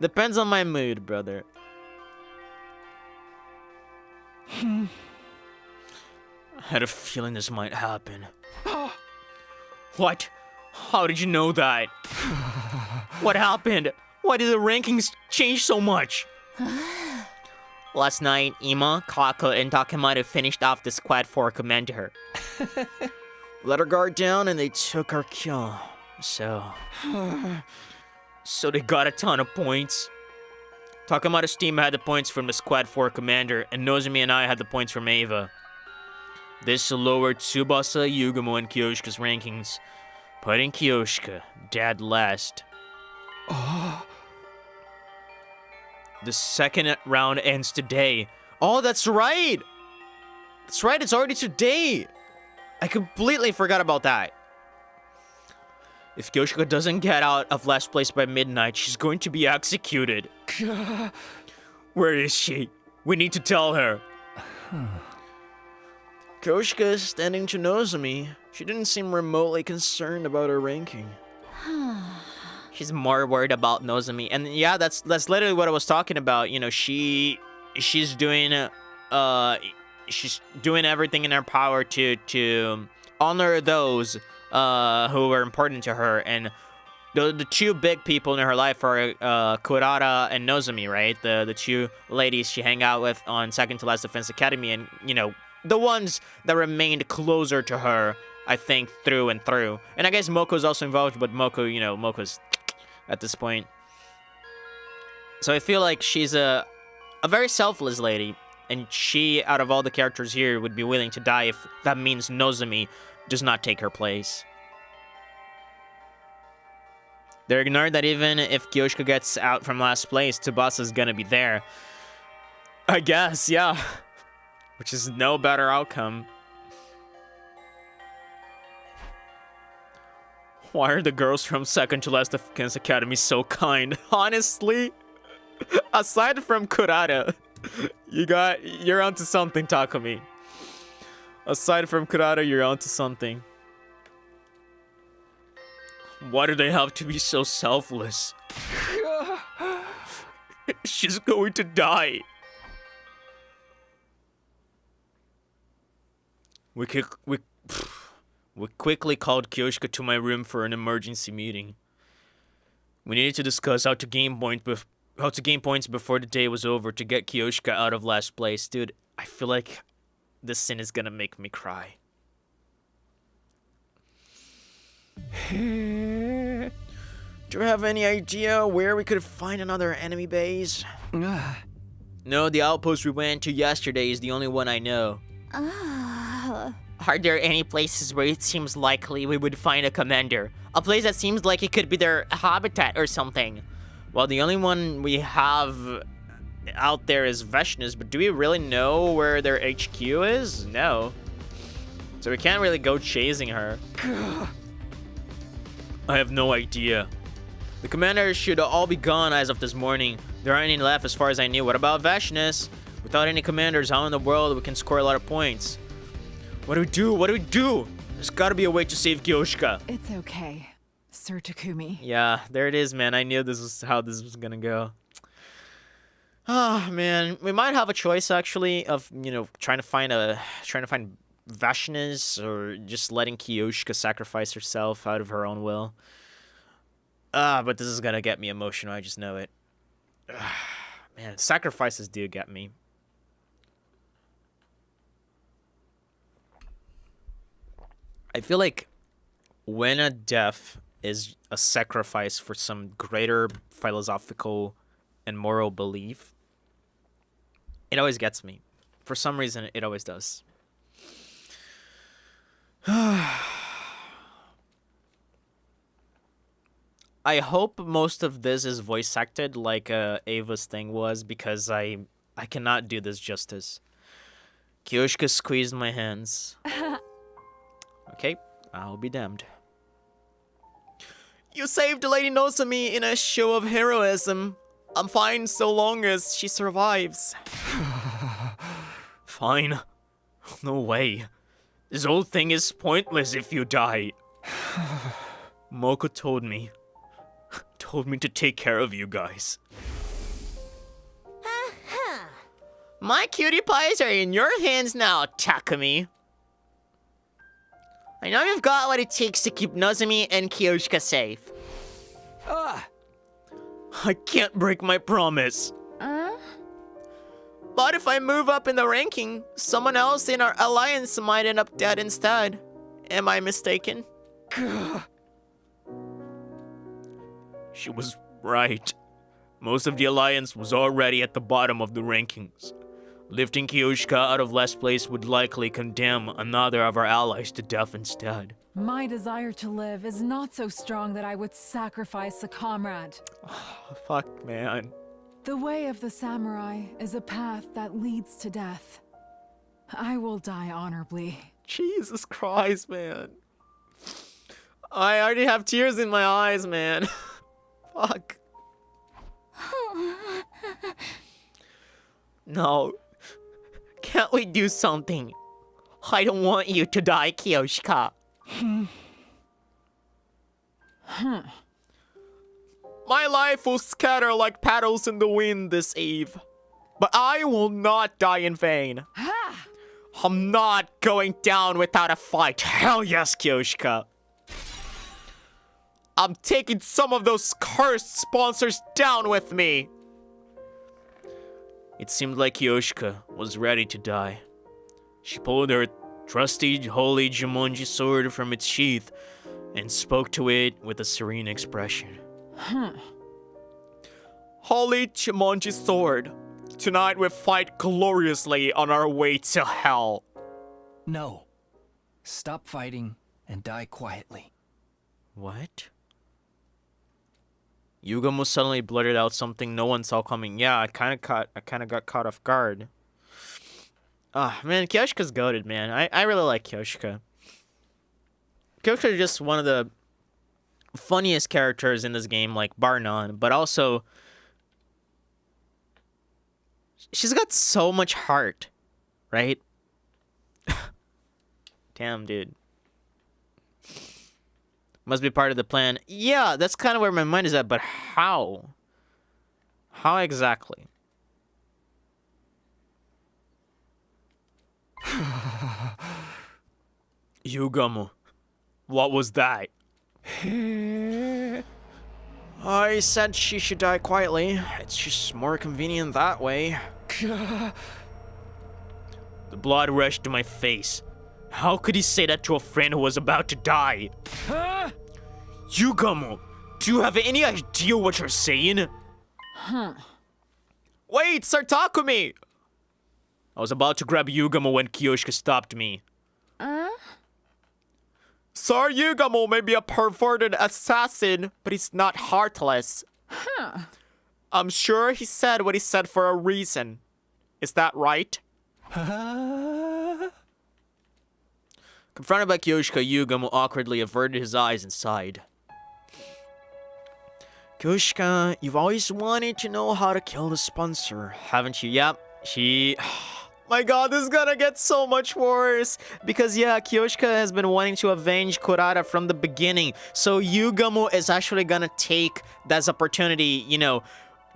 Depends on my mood, brother. I had a feeling this might happen. What? How did you know that? What happened? Why did the rankings change so much? Last night, Ima, Kako, and Takemaru finished off the squad 4 commander. Let her guard down and they took our kill. So they got a ton of points. Takemaru's team had the points from the squad 4 commander, and Nozomi and I had the points from Ava. This lowered Tsubasa, Yugumo, and Kyoshika's rankings, putting Kyoshika dead last. The second round ends today. Oh, that's right! That's right, it's already today! I completely forgot about that. If Kyoshika doesn't get out of last place by midnight, she's going to be executed. Where is she? We need to tell her. Kyoshika is standing to Nozomi. She didn't seem remotely concerned about her ranking. She's more worried about Nozomi. And yeah, that's literally what I was talking about. You know, she's doing everything in her power to honor those who are important to her, and the 2 big people in her life are Kurata and Nozomi, right? The 2 ladies she hang out with on Second to Last Defense Academy, and you know, the ones that remained closer to her, I think, through and through. And I guess Moko's also involved, but Moko, you know, Moko's at this point. So I feel like she's a very selfless lady. And she, out of all the characters here, would be willing to die if that means Nozomi does not take her place. They're ignored that even if Kyoshika gets out from last place, Tsubasa's gonna be there. I guess, yeah. Which is no better outcome. Why are the girls from Second to Last Defense Academy so kind? Honestly, aside from Kurata, you're onto something, Takumi. Aside from Kurata, you're onto something. Why do they have to be so selfless? She's going to die. We quickly called Kyoshika to my room for an emergency meeting. We needed to discuss how to gain points before the day was over to get Kiyoshika out of last place. Dude, I feel like this scene is gonna make me cry. Do you have any idea where we could find another enemy base? No, the outpost we went to yesterday is the only one I know. Are there any places where it seems likely we would find a commander? A place that seems like it could be their habitat or something? Well, the only one we have out there is Veshna's, but do we really know where their HQ is? No. So we can't really go chasing her. I have no idea. The commanders should all be gone as of this morning. There aren't any left as far as I knew. What about Veshna's? Without any commanders, how in the world we can score a lot of points? What do we do? What do we do? There's gotta be a way to save Kiyoshika. It's okay, Sir Takumi. Yeah, there it is, man. I knew this was how this was gonna go. Ah, man. We might have a choice, actually, of, you know, trying to find Vashna's or just letting Kiyoshika sacrifice herself out of her own will. But this is gonna get me emotional. I just know it. Man, sacrifices do get me. I feel like when a death is a sacrifice for some greater philosophical and moral belief, it always gets me. For some reason, it always does. I hope most of this is voice acted like Ava's thing was, because I cannot do this justice. Kiyoshika squeezed my hands. Okay, I'll be damned. You saved Lady Nozomi in a show of heroism. I'm fine so long as she survives. Fine. No way. This whole thing is pointless if you die. Moko told me to take care of you guys. My cutie pies are in your hands now, Takumi. I know you've got what it takes to keep Nozomi and Kiyoshika safe. I can't break my promise. But if I move up in the ranking, someone else in our alliance might end up dead instead. Am I mistaken? She was right. Most of the alliance was already at the bottom of the rankings. Lifting Kiyoshika out of last place would likely condemn another of our allies to death instead. My desire to live is not so strong that I would sacrifice a comrade. Fuck, man. The way of the samurai is a path that leads to death. I will die honorably. Jesus Christ, man. I already have tears in my eyes, man. Fuck. No. Can't we do something? I don't want you to die, Kiyoshika. My life will scatter like petals in the wind this eve. But I will not die in vain. I'm not going down without a fight. Hell yes, Kiyoshika. I'm taking some of those cursed sponsors down with me. It seemed like Kiyoshika was ready to die. She pulled her trusty holy Jumonji sword from its sheath and spoke to it with a serene expression. Holy Jumonji sword, tonight we fight gloriously on our way to hell. No. Stop fighting and die quietly. What? Yugamo suddenly blurted out something no one saw coming. Yeah, I kind of got caught off guard. Ah, man, Kiyoshika's goated, man. I really like Kiyoshika. Kiyoshika is just one of the funniest characters in this game, like, bar none. But also, she's got so much heart, right? Damn, dude. Must be part of the plan. Yeah, that's kind of where my mind is at, but how? How exactly? Yugamo, what was that? I said she should die quietly. It's just more convenient that way. The blood rushed to my face. How could he say that to a friend who was about to die? Huh? Yugamo, do you have any idea what you're saying? Wait, Sir Takumi! I was about to grab Yugamo when Kiyoshika stopped me. Sir Yugamo may be a perverted assassin, but he's not heartless. I'm sure he said what he said for a reason. Is that right? Confronted by Kiyoshika, Yugamo awkwardly averted his eyes and sighed. Kiyoshika, you've always wanted to know how to kill the sponsor, haven't you? Yep, My god, this is gonna get so much worse. Because yeah, Kiyoshika has been wanting to avenge Kurata from the beginning. So Yugamo is actually gonna take that opportunity, you know,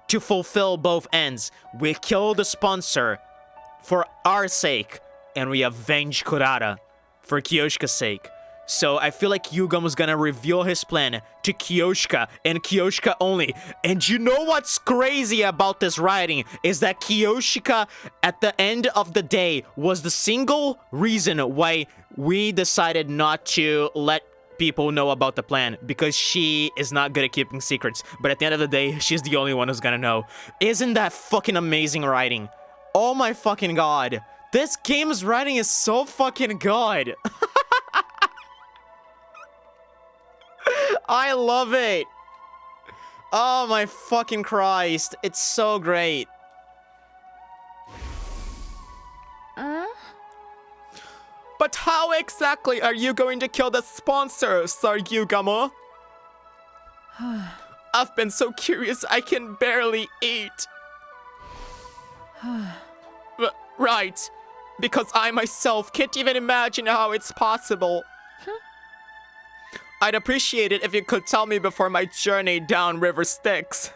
to fulfill both ends. We kill the sponsor for our sake, and we avenge Kurata for Kiyoshika's sake. So I feel like Yugamo's gonna reveal his plan to Kiyoshika and Kiyoshika only. And you know what's crazy about this writing is that Kiyoshika, at the end of the day, was the single reason why we decided not to let people know about the plan, because she is not good at keeping secrets. But at the end of the day, she's the only one who's gonna know. Isn't that fucking amazing writing? Oh my fucking god. This game's writing is so fucking good. I love it. Oh my fucking Christ. It's so great. But how exactly are you going to kill the sponsor, Sir Yugamo? I've been so curious I can barely eat. Right. Because I myself can't even imagine how it's possible. I'd appreciate it if you could tell me before my journey down River Styx.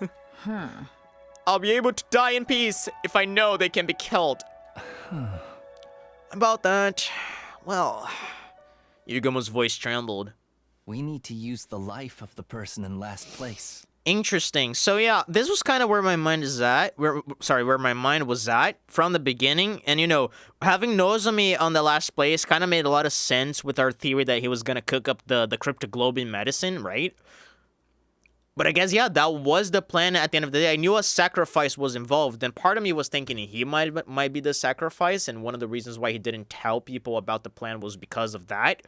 I'll be able to die in peace if I know they can be killed. About that, well, Yugamo's voice trembled. We need to use the life of the person in last place. Interesting. So yeah, this was kind of where my mind is at. Where my mind was at from the beginning. And you know, having Nozomi on the last place kind of made a lot of sense with our theory that he was gonna cook up the cryptoglobin medicine, right? But I guess yeah, that was the plan at the end of the day. I knew a sacrifice was involved, and part of me was thinking he might be the sacrifice, and one of the reasons why he didn't tell people about the plan was because of that.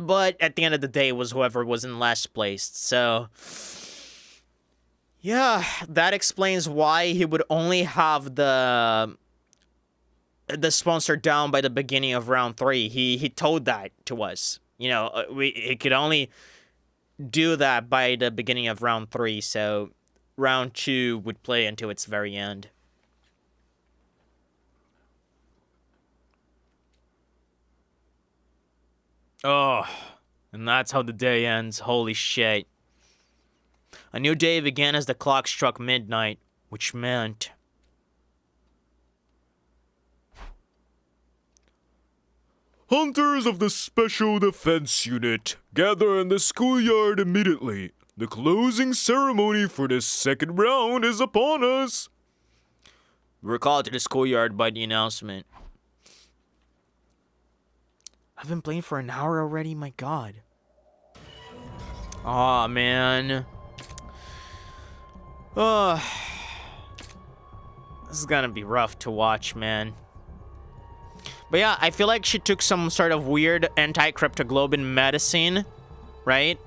But at the end of the day, it was whoever was in last place. So, yeah, that explains why he would only have the sponsor down by the beginning of round 3. He told that to us. You know, he could only do that by the beginning of round 3. So, round 2 would play until its very end. Oh, and that's how the day ends. Holy shit. A new day began as the clock struck midnight, which meant... Hunters of the Special Defense Unit, gather in the schoolyard immediately. The closing ceremony for this second round is upon us. We were called to the schoolyard by the announcement. I've been playing for an hour already, my god. Aw, man. This is gonna be rough to watch, man. But yeah, I feel like she took some sort of weird anti-cryptoglobin medicine, right?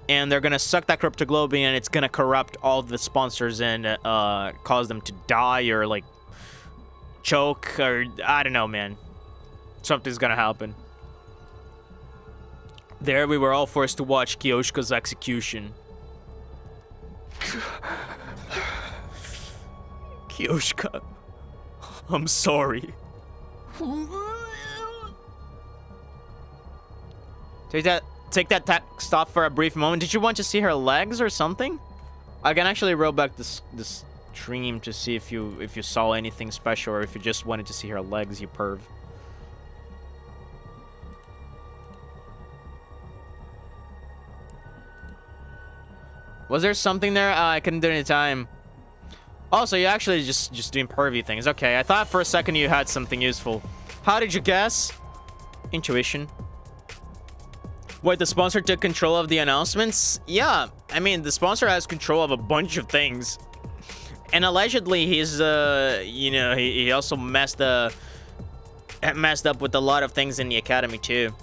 And they're gonna suck that cryptoglobin and it's gonna corrupt all the sponsors and cause them to die or like choke or I don't know, man. Something's gonna happen. There we were all forced to watch Kiyoshika's execution. Kiyoshika, I'm sorry. Take that stop for a brief moment. Did you want to see her legs or something? I can actually roll back this stream to see if you saw anything special or if you just wanted to see her legs, you perv. Was there something there? I couldn't do any time. Oh, so you actually just doing pervy things. Okay, I thought for a second you had something useful. How did you guess? Intuition. Wait, the sponsor took control of the announcements? Yeah, I mean, the sponsor has control of a bunch of things. And allegedly, he's, you know, he also messed up with a lot of things in the academy, too.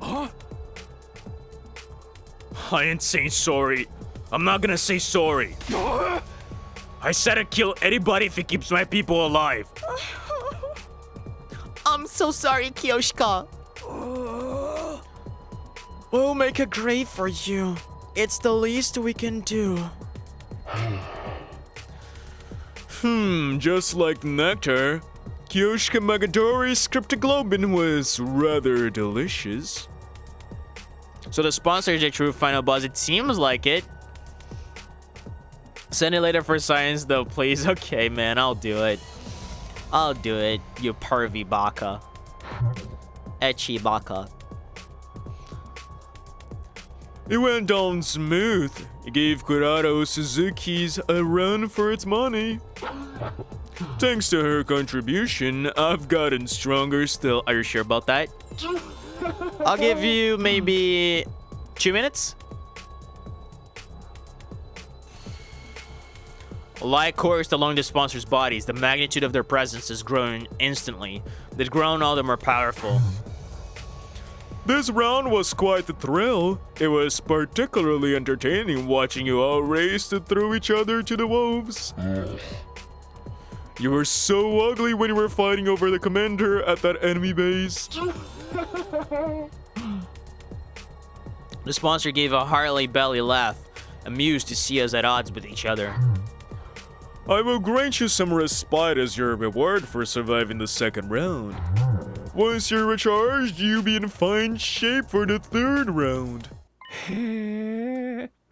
Huh? I ain't saying sorry. I'm not gonna say sorry. I said I'd kill anybody if it keeps my people alive. I'm so sorry, Kiyoshika. We'll make a grave for you. It's the least we can do. Just like nectar, Kiyoshika Magadori's cryptoglobin was rather delicious. So the sponsor is a true final boss. It seems like it. Send it later for science, though, please. Okay, man, I'll do it. I'll do it, you pervy baka. Ecchi baka. It went down smooth. It gave Kurado Suzuki's a run for its money. Thanks to her contribution, I've gotten stronger still. Are you sure about that? I'll give you maybe 2 minutes. Light coursed along the sponsors' bodies. The magnitude of their presence has grown instantly. They've grown all the more powerful. This round was quite the thrill. It was particularly entertaining watching you all race to throw each other to the wolves. You were so ugly when you were fighting over the commander at that enemy base. The sponsor gave a hearty belly laugh, amused to see us at odds with each other. I will grant you some respite as your reward for surviving the second round. Once you're recharged, you'll be in fine shape for the third round.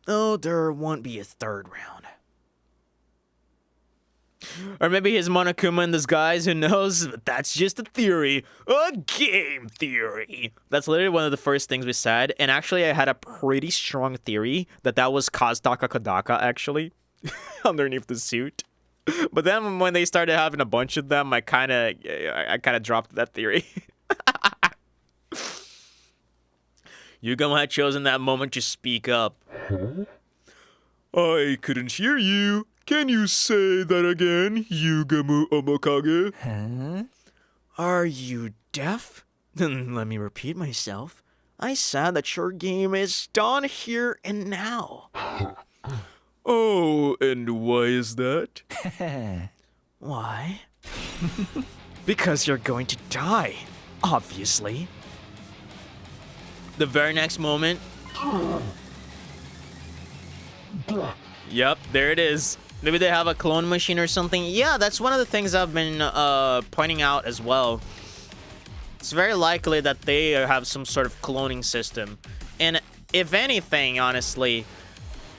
Oh, there won't be a third round. Or maybe his Monokuma in disguise, who knows? But that's just a theory. A game theory. That's literally one of the first things we said. And actually, I had a pretty strong theory that was Kazutaka Kodaka, actually. Underneath the suit. But then when they started having a bunch of them, I kind of dropped that theory. Yugamo had chosen that moment to speak up. I couldn't hear you. Can you say that again, Yugamo Omokage? Huh? Are you deaf? Then let me repeat myself. I said that your game is done here and now. Oh, and why is that? Why? Because you're going to die, obviously. The very next moment. Yep, there it is. Maybe they have a clone machine or something. Yeah, that's one of the things I've been pointing out as well. It's very likely that they have some sort of cloning system. And if anything, honestly,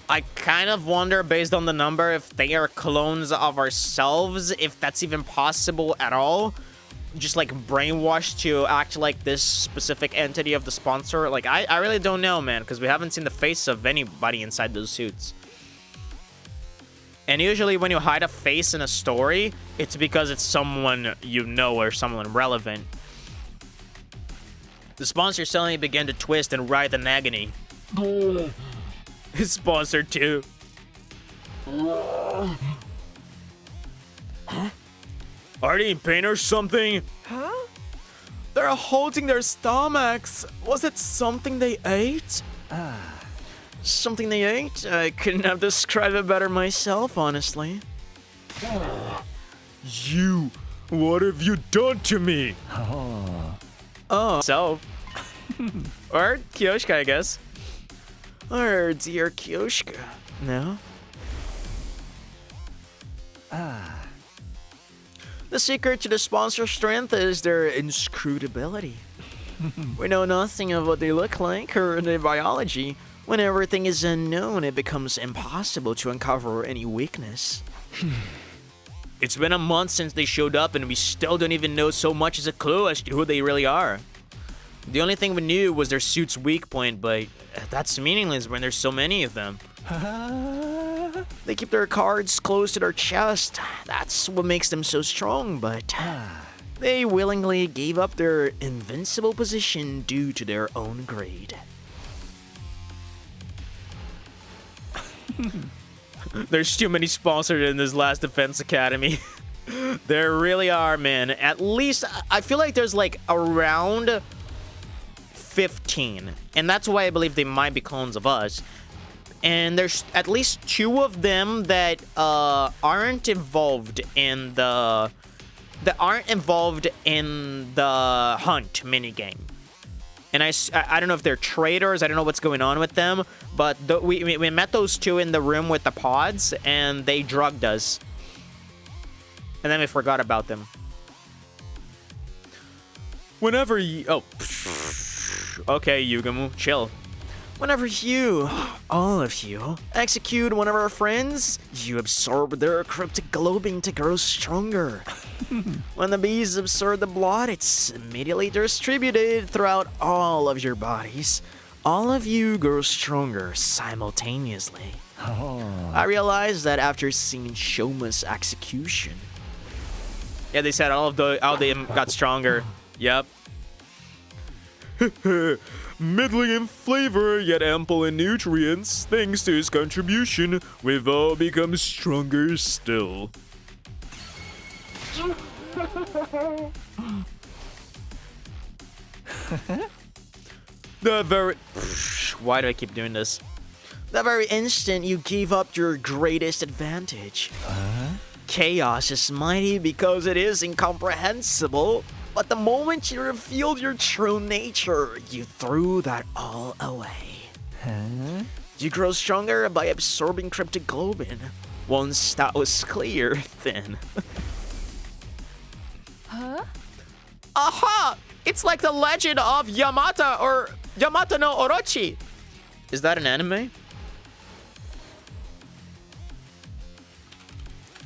I kind of wonder, based on the number, if they are clones of ourselves, if that's even possible at all. Just like brainwashed to act like this specific entity of the sponsor. Like, I really don't know, man, because we haven't seen the face of anybody inside those suits. And usually when you hide a face in a story, it's because it's someone you know or someone relevant. The sponsor suddenly began to twist and writhe in agony. His sponsor too. Are they in pain or something? Huh? They're holding their stomachs. Was it something they ate? Something they ate? I couldn't have described it better myself, honestly. You, what have you done to me? Oh, so. Or Kiyoshika, I guess. Or dear Kiyoshika. No? The secret to the sponsor's strength is their inscrutability. We know nothing of what they look like or their biology. When everything is unknown, it becomes impossible to uncover any weakness. It's been a month since they showed up and we still don't even know so much as a clue as to who they really are. The only thing we knew was their suit's weak point, but that's meaningless when there's so many of them. They keep their cards close to their chest. That's what makes them so strong, but they willingly gave up their invincible position due to their own greed. There's too many sponsors in this last Defense Academy. There really are, man. At least, I feel like there's like around 15. And that's why I believe they might be clones of us. And there's at least 2 of them that aren't involved in the hunt minigame. And I don't know if they're traitors. I don't know what's going on with them. But we met those 2 in the room with the pods, and they drugged us. And then we forgot about them. Whenever you... Oh. Okay, Yugamu, chill. Whenever you, all of you, execute one of our friends, you absorb their cryptic globing to grow stronger. When the bees absorb the blood, it's immediately distributed throughout all of your bodies. All of you grow stronger simultaneously. I realized that after seeing Shoma's execution. Yeah, they said all of them got stronger. Yep. Middling in flavor, yet ample in nutrients. Thanks to his contribution, we've all become stronger still. Why do I keep doing this? The very instant you gave up your greatest advantage. Chaos is mighty because it is incomprehensible. But the moment you revealed your true nature, you threw that all away. You grow stronger by absorbing cryptic globin. Once that was clear, then... Aha! It's like the legend of Yamata or Yamata no Orochi. Is that an anime?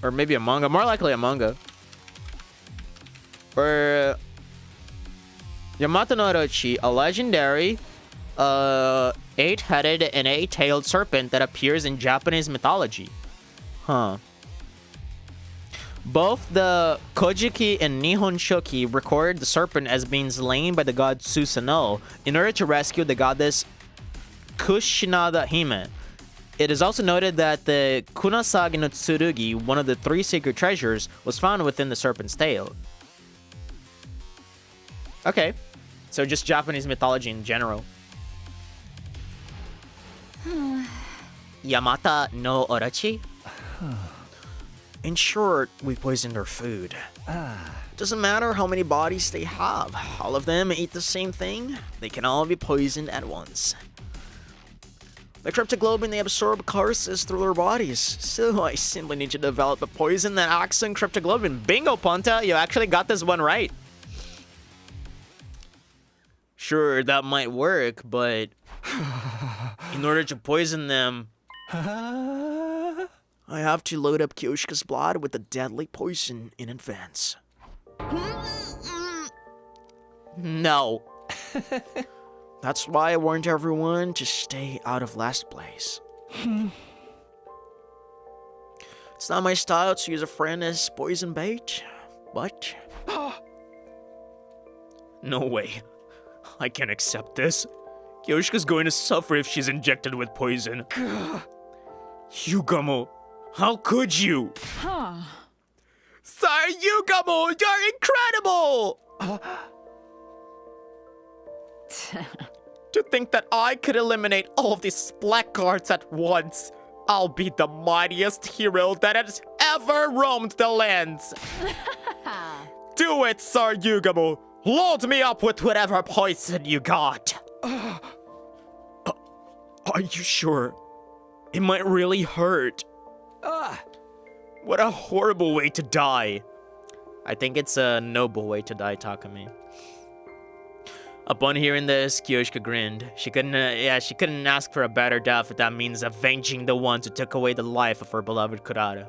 Or maybe a manga? More likely a manga. Or Yamata no Orochi, a legendary 8-headed and 8-tailed serpent that appears in Japanese mythology. Huh. Both the Kojiki and Nihon Shoki record the serpent as being slain by the god Susanoo in order to rescue the goddess Kushinada Hime. It is also noted that the Kunasagi no Tsurugi, one of the 3 sacred treasures, was found within the serpent's tail. Okay, so just Japanese mythology in general. Yamata no Orochi? In short, we poison their food. Doesn't matter how many bodies they have. All of them eat the same thing. They can all be poisoned at once. The cryptoglobin they absorb courses through their bodies. So I simply need to develop a poison that acts on cryptoglobin. Bingo, Ponta! You actually got this one right. Sure, that might work, but in order to poison them, I have to load up Kyoshika's blood with a deadly poison in advance. No. That's why I warned everyone to stay out of last place. It's not my style to use a friend as poison bait, but... No way. I can't accept this. Kyoshika's going to suffer if she's injected with poison. Yugamo, how could you? Sir Yugamo, you're incredible! To think that I could eliminate all of these blackguards at once. I'll be the mightiest hero that has ever roamed the lands. Do it, Sir Yugamo. Load me up with whatever poison you got. Are you sure? It might really hurt. What a horrible way to die. I think it's a noble way to die, Takumi. Upon hearing this, Kyoshika grinned. She couldn't ask for a better death if that means avenging the ones who took away the life of her beloved Kurata.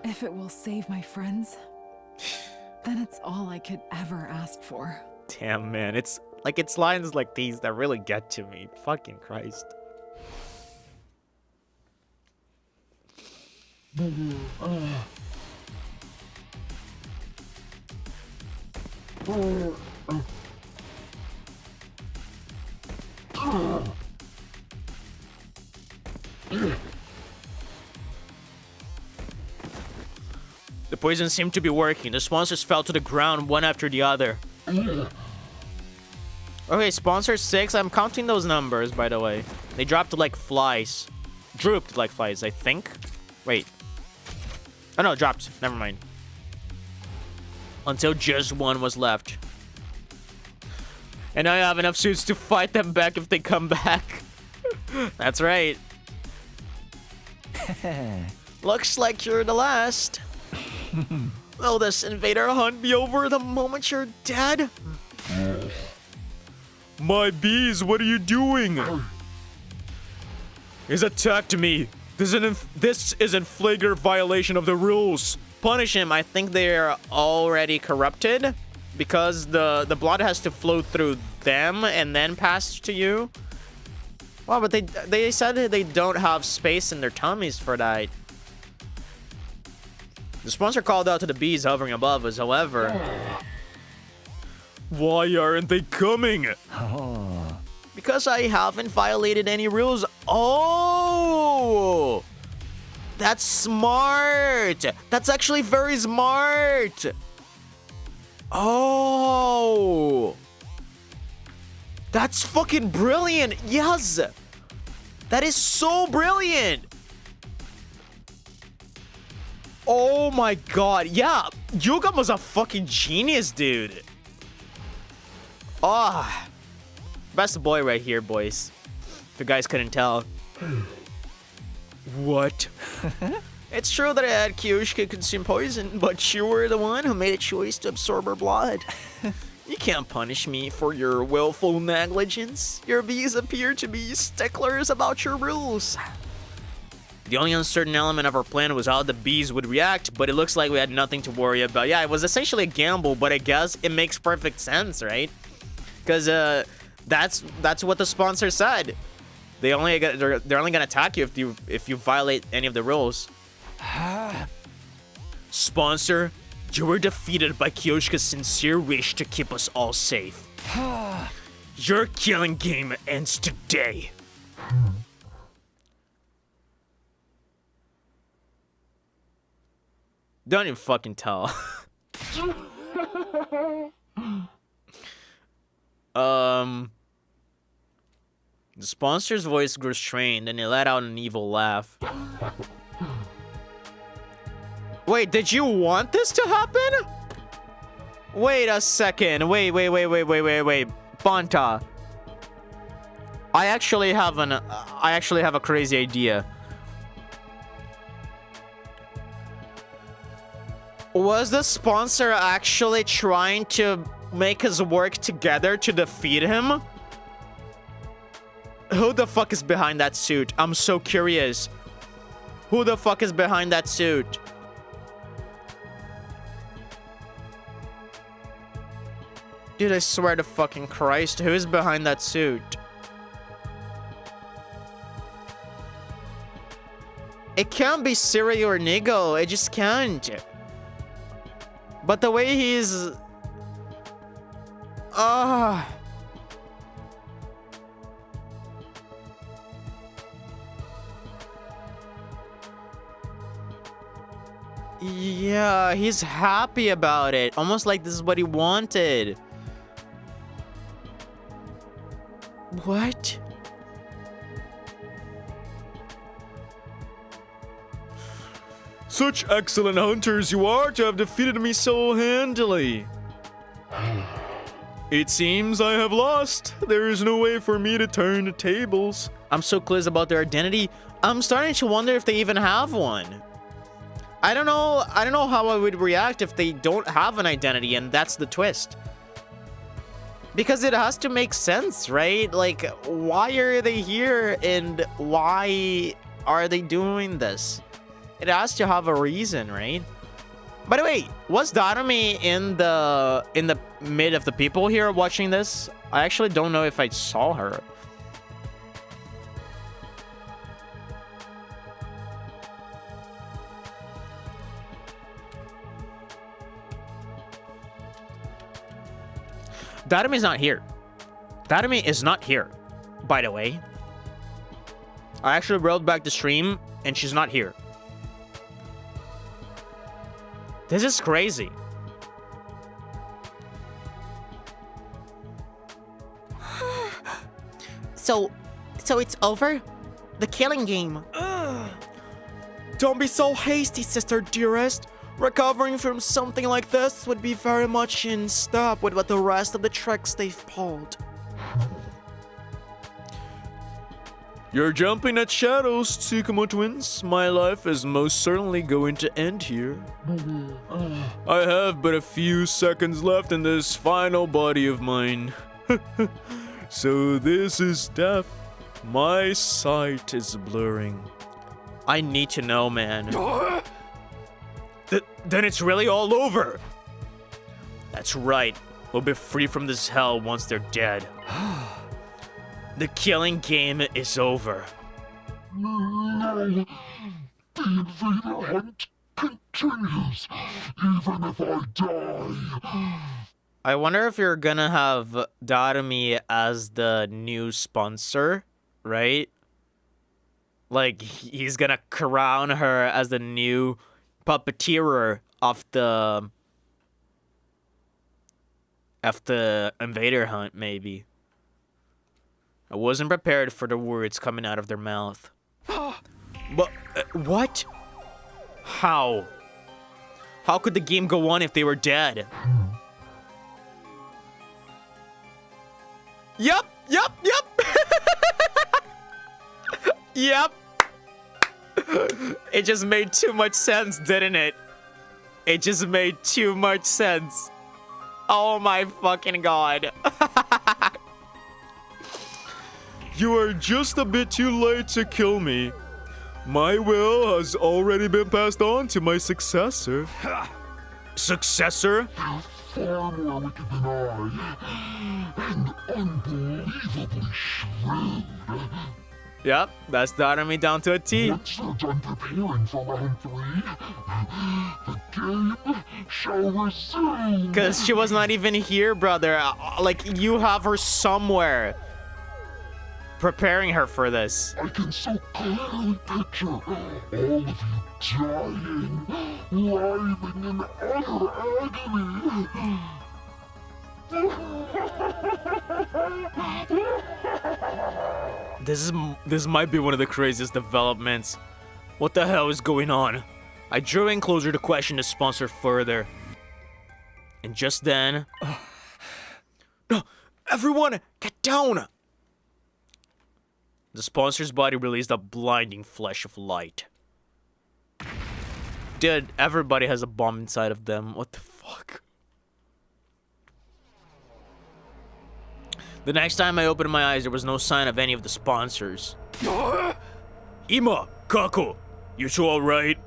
If it will save my friends, then it's all I could ever ask for. Damn, man. It's lines like these that really get to me. Fucking Christ. The poison seemed to be working. The sponsors fell to the ground one after the other. Okay, sponsor 6. I'm counting those numbers, by the way. They dropped like flies. Drooped like flies, I think. Wait. Oh no, dropped. Never mind. Until just one was left. And I have enough suits to fight them back if they come back. That's right. Looks like you're the last. Will this invader hunt be over the moment you're dead? My bees, what are you doing? He's attacked me. This is in flagrant violation of the rules. Punish him. I think they're already corrupted because the blood has to flow through them and then pass to you. Wow, but they said that they don't have space in their tummies for that. The sponsor called out to the bees hovering above us, however. Why aren't they coming? Because I haven't violated any rules. Oh! That's smart! That's actually very smart! Oh! That's fucking brilliant! Yes! That is so brilliant! Oh my god, yeah! Yugam was a fucking genius, dude! Ah! Best boy right here, boys. If you guys couldn't tell. What? It's true that I had Kiyoshika consume poison, but you were the one who made a choice to absorb her blood. You can't punish me for your willful negligence. Your bees appear to be sticklers about your rules. The only uncertain element of our plan was how the bees would react, but it looks like we had nothing to worry about. Yeah, it was essentially a gamble, but I guess it makes perfect sense, right? Because that's what the sponsor said. They're only gonna attack you if you violate any of the rules. Sponsor, you were defeated by Kiyoshika's sincere wish to keep us all safe. Your killing game ends today. Don't even fucking tell. The sponsor's voice grew strained and he let out an evil laugh. Wait, did you want this to happen? Wait a second. Wait. Banta. I actually have a crazy idea. Was the sponsor actually trying to make us work together to defeat him? Who the fuck is behind that suit? I'm so curious. Who the fuck is behind that suit? Dude, I swear to fucking Christ, who is behind that suit? It can't be Siri or Nigo. It just can't. But the way he's... Yeah, he's happy about it. Almost like this is what he wanted. What? Such excellent hunters you are to have defeated me so handily. It seems I have lost. There is no way for me to turn the tables. I'm so clueless about their identity. I'm starting to wonder if they even have one. I don't know how I would react if they don't have an identity, and that's the twist. Because it has to make sense, right? Like, why are they here and why are they doing this? it has to have a reason, right? By the way, was Darumi in the mid of the people here watching this? I actually don't know if I saw her. Darumi's not here. Darumi is not here, by the way. I actually rolled back the stream, and she's not here. This is crazy. So it's over? The killing game. Don't be so hasty, sister dearest. Recovering from something like this would be very much in step with what the rest of the tricks they've pulled. You're jumping at shadows, Tsukumo twins. My life is most certainly going to end here. I have but a few seconds left in this final body of mine. So this is death. My sight is blurring. I need to know, man. Then it's really all over. That's right. We'll be free from this hell once they're dead. The killing game is over. No. The invader hunt continues, even if I die. I wonder if you're gonna have Darumi as the new sponsor, right? Like, he's gonna crown her as the new puppeteer of the invader hunt, maybe. I wasn't prepared for the words coming out of their mouth. But, what? How? How could the game go on if they were dead? Yep. Yep. It just made too much sense, didn't it? It just made too much sense. Oh my fucking god. You are just a bit too late to kill me. My will has already been passed on to my successor. Successor? Far more wicked than I, and unbelievably shrewd. Yep, that's Darumi down to a T. Once they're done preparing for round 3, the game shall resume. Because she was not even here, brother. Like, you have her somewhere. Preparing her for this. I can so clearly picture all of you dying, writhing in utter agony. This might be one of the craziest developments. What the hell is going on? I drew in closer to question the sponsor further. And just then... Everyone, get down! The sponsor's body released a blinding flash of light. Dude, everybody has a bomb inside of them. What the fuck? The next time I opened my eyes, there was no sign of any of the sponsors. Ima, Kako, you two alright?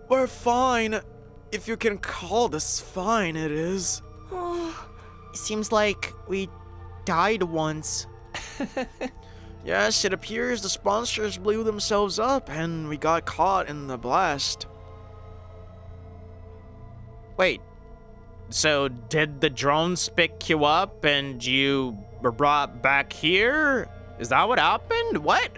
We're fine. If you can call this fine, it is. Seems like we died once. Yes, it appears the sponsors blew themselves up and we got caught in the blast. Wait, so did the drones pick you up and you were brought back here? Is that what happened? What?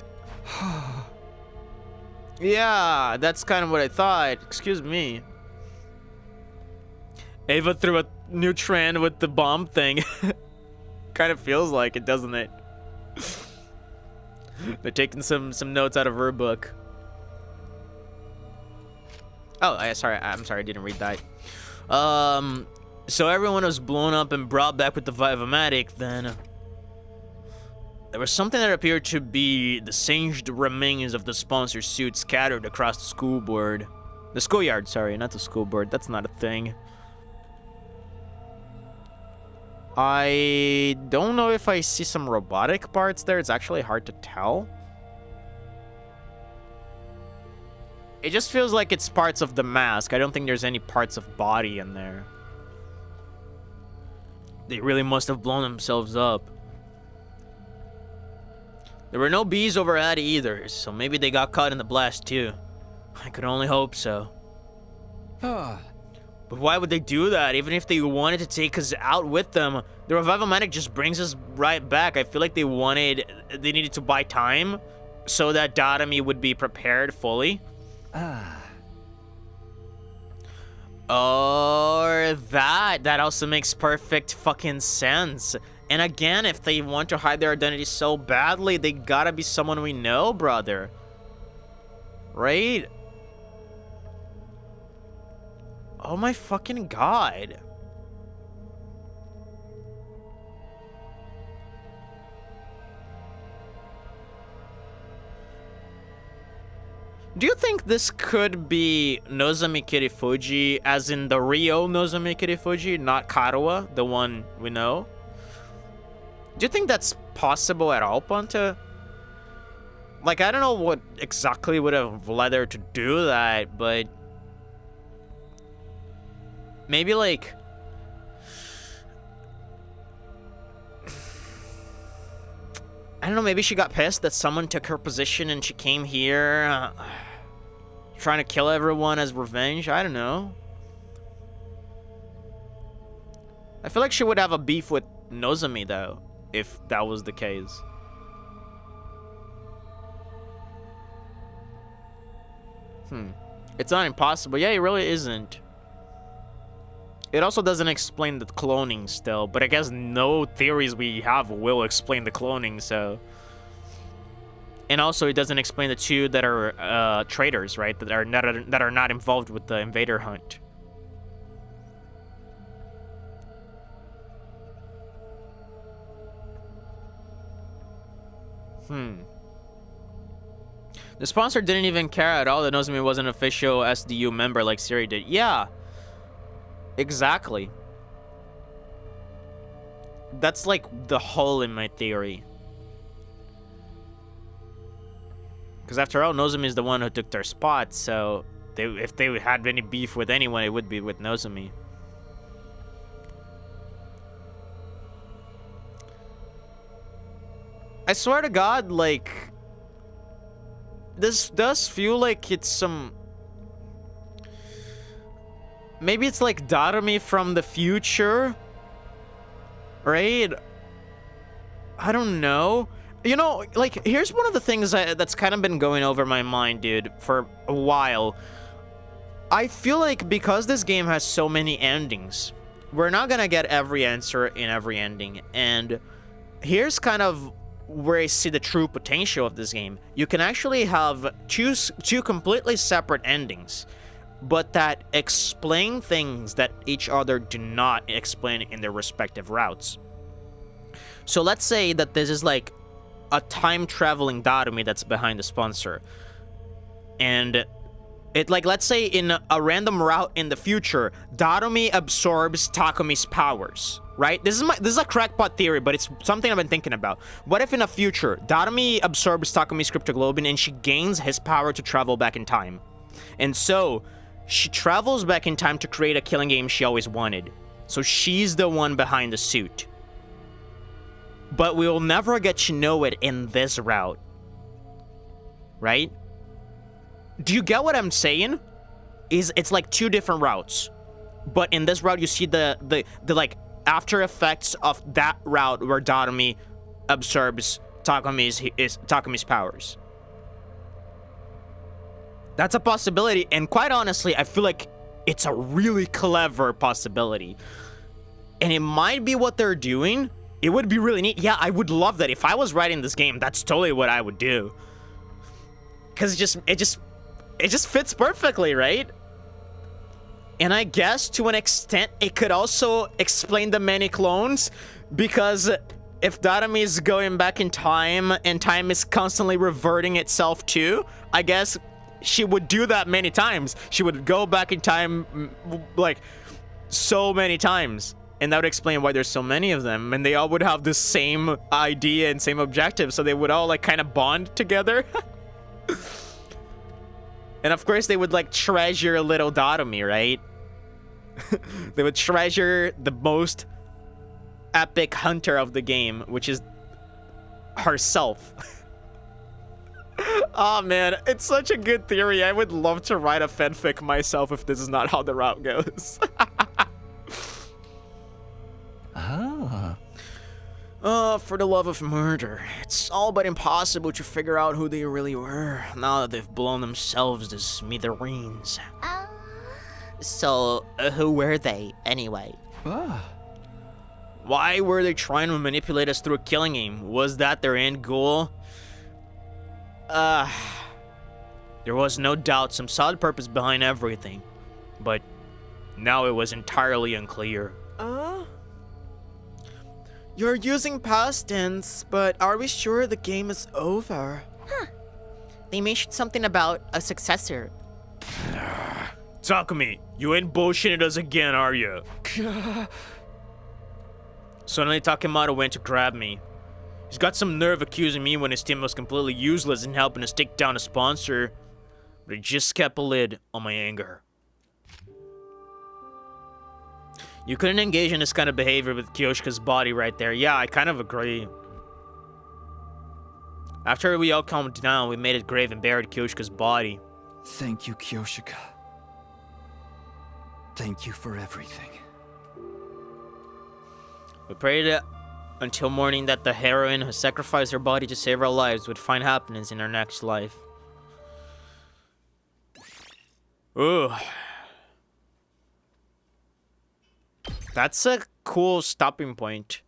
Yeah, that's kind of what I thought. Excuse me. Ava threw a new trend with the bomb thing. Kind of feels like it, doesn't it? They're taking some notes out of her book. Oh, I'm sorry, I didn't read that. So everyone was blown up and brought back with the Vivomatic, then there was something that appeared to be the singed remains of the sponsor suit scattered across the schoolyard, sorry, not the school board, that's not a thing. I don't know if I see some robotic parts there. It's actually hard to tell. It just feels like it's parts of the mask. I don't think there's any parts of body in there. They really must have blown themselves up. There were no bees overhead either, so maybe they got caught in the blast too. I could only hope so. But why would they do that? Even if they wanted to take us out with them, the revival medic just brings us right back. I feel like they needed to buy time so that Dadami would be prepared fully. Or that also makes perfect fucking sense. And again, if they want to hide their identity so badly, they gotta be someone we know, brother. Right? Oh my fucking god. Do you think this could be Nozomi Kirifuji, as in the Rio Nozomi Kirifuji, not Karuwa, the one we know? Do you think that's possible at all, Ponta? Like, I don't know what exactly would have led her to do that, but maybe, like, I don't know, maybe she got pissed that someone took her position and she came here trying to kill everyone as revenge. I don't know. I feel like she would have a beef with Nozomi, though, if that was the case. It's not impossible. Yeah, it really isn't. It also doesn't explain the cloning still, but I guess no theories we have will explain the cloning, so. And also, it doesn't explain the two that are traitors, right? That are not involved with the invader hunt. The sponsor didn't even care at all that Nozomi was an official SDU member like Siri did. Yeah. Exactly. That's like the hole in my theory. Because after all, Nozomi is the one who took their spot, so if they had any beef with anyone, it would be with Nozomi. I swear to God, like, this does feel like it's some... Maybe it's like Darumi from the future, right? I don't know. You know, like, here's one of the things that's kind of been going over my mind, dude, for a while. I feel like because this game has so many endings, we're not gonna get every answer in every ending. And here's kind of where I see the true potential of this game. You can actually have two completely separate endings, but that explain things that each other do not explain in their respective routes. So let's say that this is like a time-traveling Darumi that's behind the sponsor. And it, like, let's say in a random route in the future, Darumi absorbs Takumi's powers, right? This is a crackpot theory, but it's something I've been thinking about. What if in the future, Darumi absorbs Takumi's cryptoglobin and she gains his power to travel back in time? And so she travels back in time to create a killing game she always wanted. So she's the one behind the suit. But we'll never get to know it in this route. Right? Do you get what I'm saying? It's like two different routes. But in this route, you see the like after effects of that route where Darumi absorbs Takumi's powers. That's a possibility, and quite honestly, I feel like it's a really clever possibility. And it might be what they're doing. It would be really neat. Yeah, I would love that. If I was writing this game, that's totally what I would do. Because it just fits perfectly, right? And I guess to an extent, it could also explain the many clones, because if Darumi is going back in time and time is constantly reverting itself too, I guess she would do that many times. She would go back in time like so many times. And that would explain why there's so many of them. And they all would have the same idea and same objective. So they would all like kind of bond together. And of course, they would like treasure little Datomi, right? They would treasure the most epic hunter of the game, which is herself. Oh man, it's such a good theory. I would love to write a fanfic myself if this is not how the route goes. For the love of murder, it's all but impossible to figure out who they really were now that they've blown themselves to smithereens. So, who were they, anyway? Why were they trying to manipulate us through a killing game? Was that their end goal? There was no doubt some solid purpose behind everything, but now it was entirely unclear. You're using past tense, but are we sure the game is over? They mentioned something about a successor. Takumi, you ain't bullshitting us again, are you? Suddenly Takemoto went to grab me. He's got some nerve accusing me when his team was completely useless in helping us take down a sponsor, but he just kept a lid on my anger. You couldn't engage in this kind of behavior with Kyoshika's body right there. Yeah, I kind of agree. After we all calmed down, we made a grave and buried Kyoshika's body. Thank you, Kyoshika. Thank you for everything. We prayed until morning that the heroine who sacrificed her body to save our lives would find happiness in her next life. Ooh. That's a cool stopping point.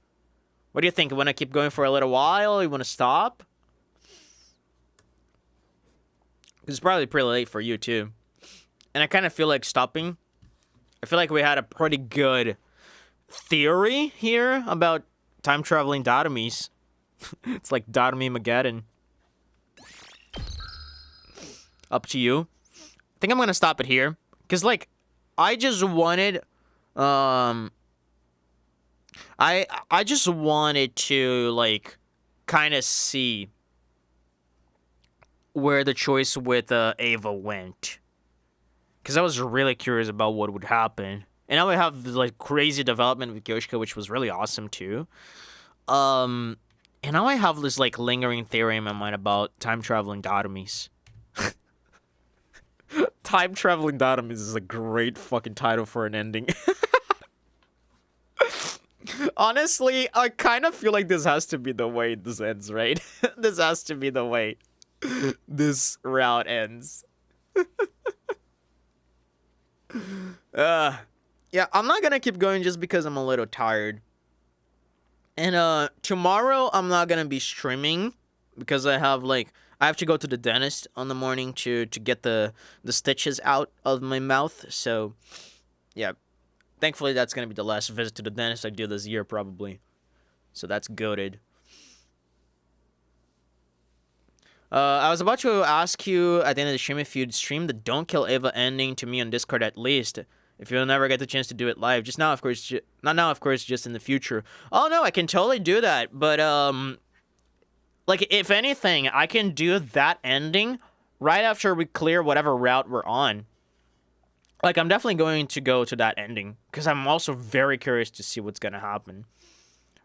What do you think? You want to keep going for a little while? You want to stop? It's probably pretty late for you too. And I kind of feel like stopping. I feel like we had a pretty good theory here about time-traveling Datomis. It's like Datomi-mageddon. Up to you. I think I'm going to stop it here. Because, like, I just wanted... I just wanted to, like, kind of see where the choice with Ava went. Because I was really curious about what would happen. And now we have this, like, crazy development with Kyoshika, which was really awesome, too. And now I have this, like, lingering theory in my mind about time-traveling Datomis. Time-traveling Datomis is a great fucking title for an ending. Honestly, I kind of feel like this has to be the way this ends, right? This has to be the way this route ends. Yeah, I'm not gonna keep going just because I'm a little tired. And tomorrow I'm not gonna be streaming because I have to go to the dentist on the morning to get the stitches out of my mouth. So yeah, thankfully that's gonna be the last visit to the dentist I do this year probably. So that's goated. I was about to ask you at the end of the stream if you'd stream the Don't Kill Ava ending to me on Discord at least. If you'll never get the chance to do it live. Just now, of course. Not now, of course, just in the future. Oh, no, I can totally do that. But, like, if anything, I can do that ending right after we clear whatever route we're on. Like, I'm definitely going to go to that ending. Because I'm also very curious to see what's going to happen.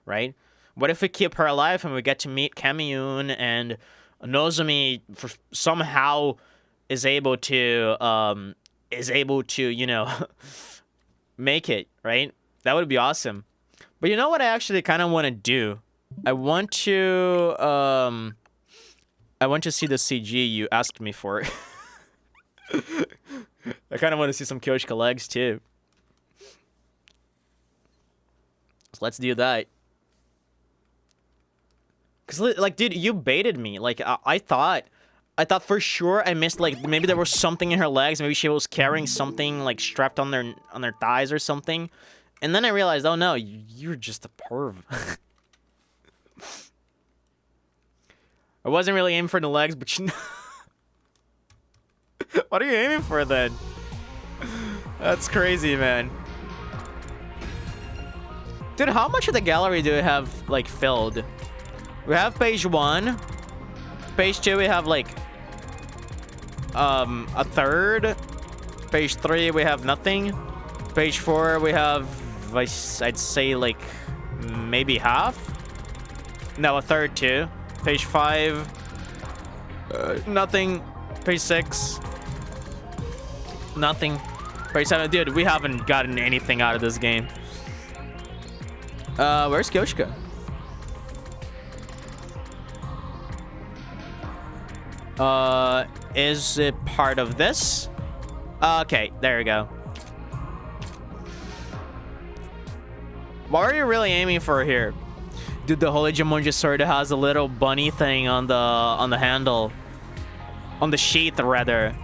Right? What if we keep her alive and we get to meet Kamiyun and Nozomi somehow is able to, you know, make it, right? That would be awesome. But you know what I actually kind of want to do? I want to see the CG you asked me for. I kind of want to see some Kyoshika legs too. So let's do that. Cause like, dude, you baited me. Like, I thought for sure I missed, like, maybe there was something in her legs. Maybe she was carrying something, like, strapped on their thighs or something. And then I realized, oh no, you're just a perv. I wasn't really aiming for the legs, but you know. What are you aiming for then? That's crazy, man. Dude, how much of the gallery do we have, like, filled? We have page 1. Page 2, we have, like, a third. Page 3, we have nothing. Page 4, we have, I'd say, like, maybe half. No, a third too. Page 5, nothing. Page 6, nothing. Page 7, dude, we haven't gotten anything out of this game. Where's Kyoshka? Is it part of this? Okay, there we go. What are you really aiming for here? Dude, the Holy Jamon just sort of has a little bunny thing on the handle. On the sheath, rather.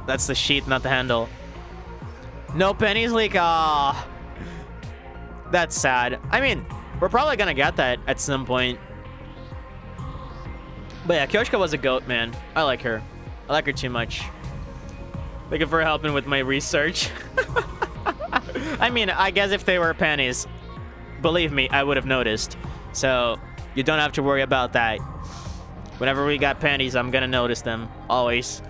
That's the sheath, not the handle. No pennies leak. Ah, that's sad. I mean, we're probably gonna get that at some point. But yeah, Kyoshka was a goat, man. I like her. I like her too much. Thank you for helping with my research. I mean, I guess if they were panties, believe me, I would have noticed. So you don't have to worry about that. Whenever we got panties, I'm gonna notice them. Always.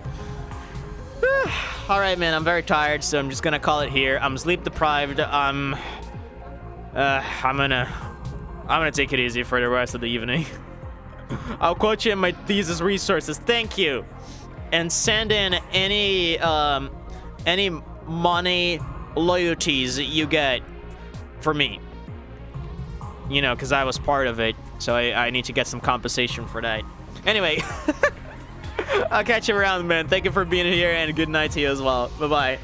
All right, man, I'm very tired, so I'm just gonna call it here. I'm sleep deprived. I'm gonna take it easy for the rest of the evening. I'll quote you in my thesis resources. Thank you. And send in any money loyalties you get for me. You know, because I was part of it, so I need to get some compensation for that. Anyway, I'll catch you around, man. Thank you for being here, and good night to you as well. Bye-bye.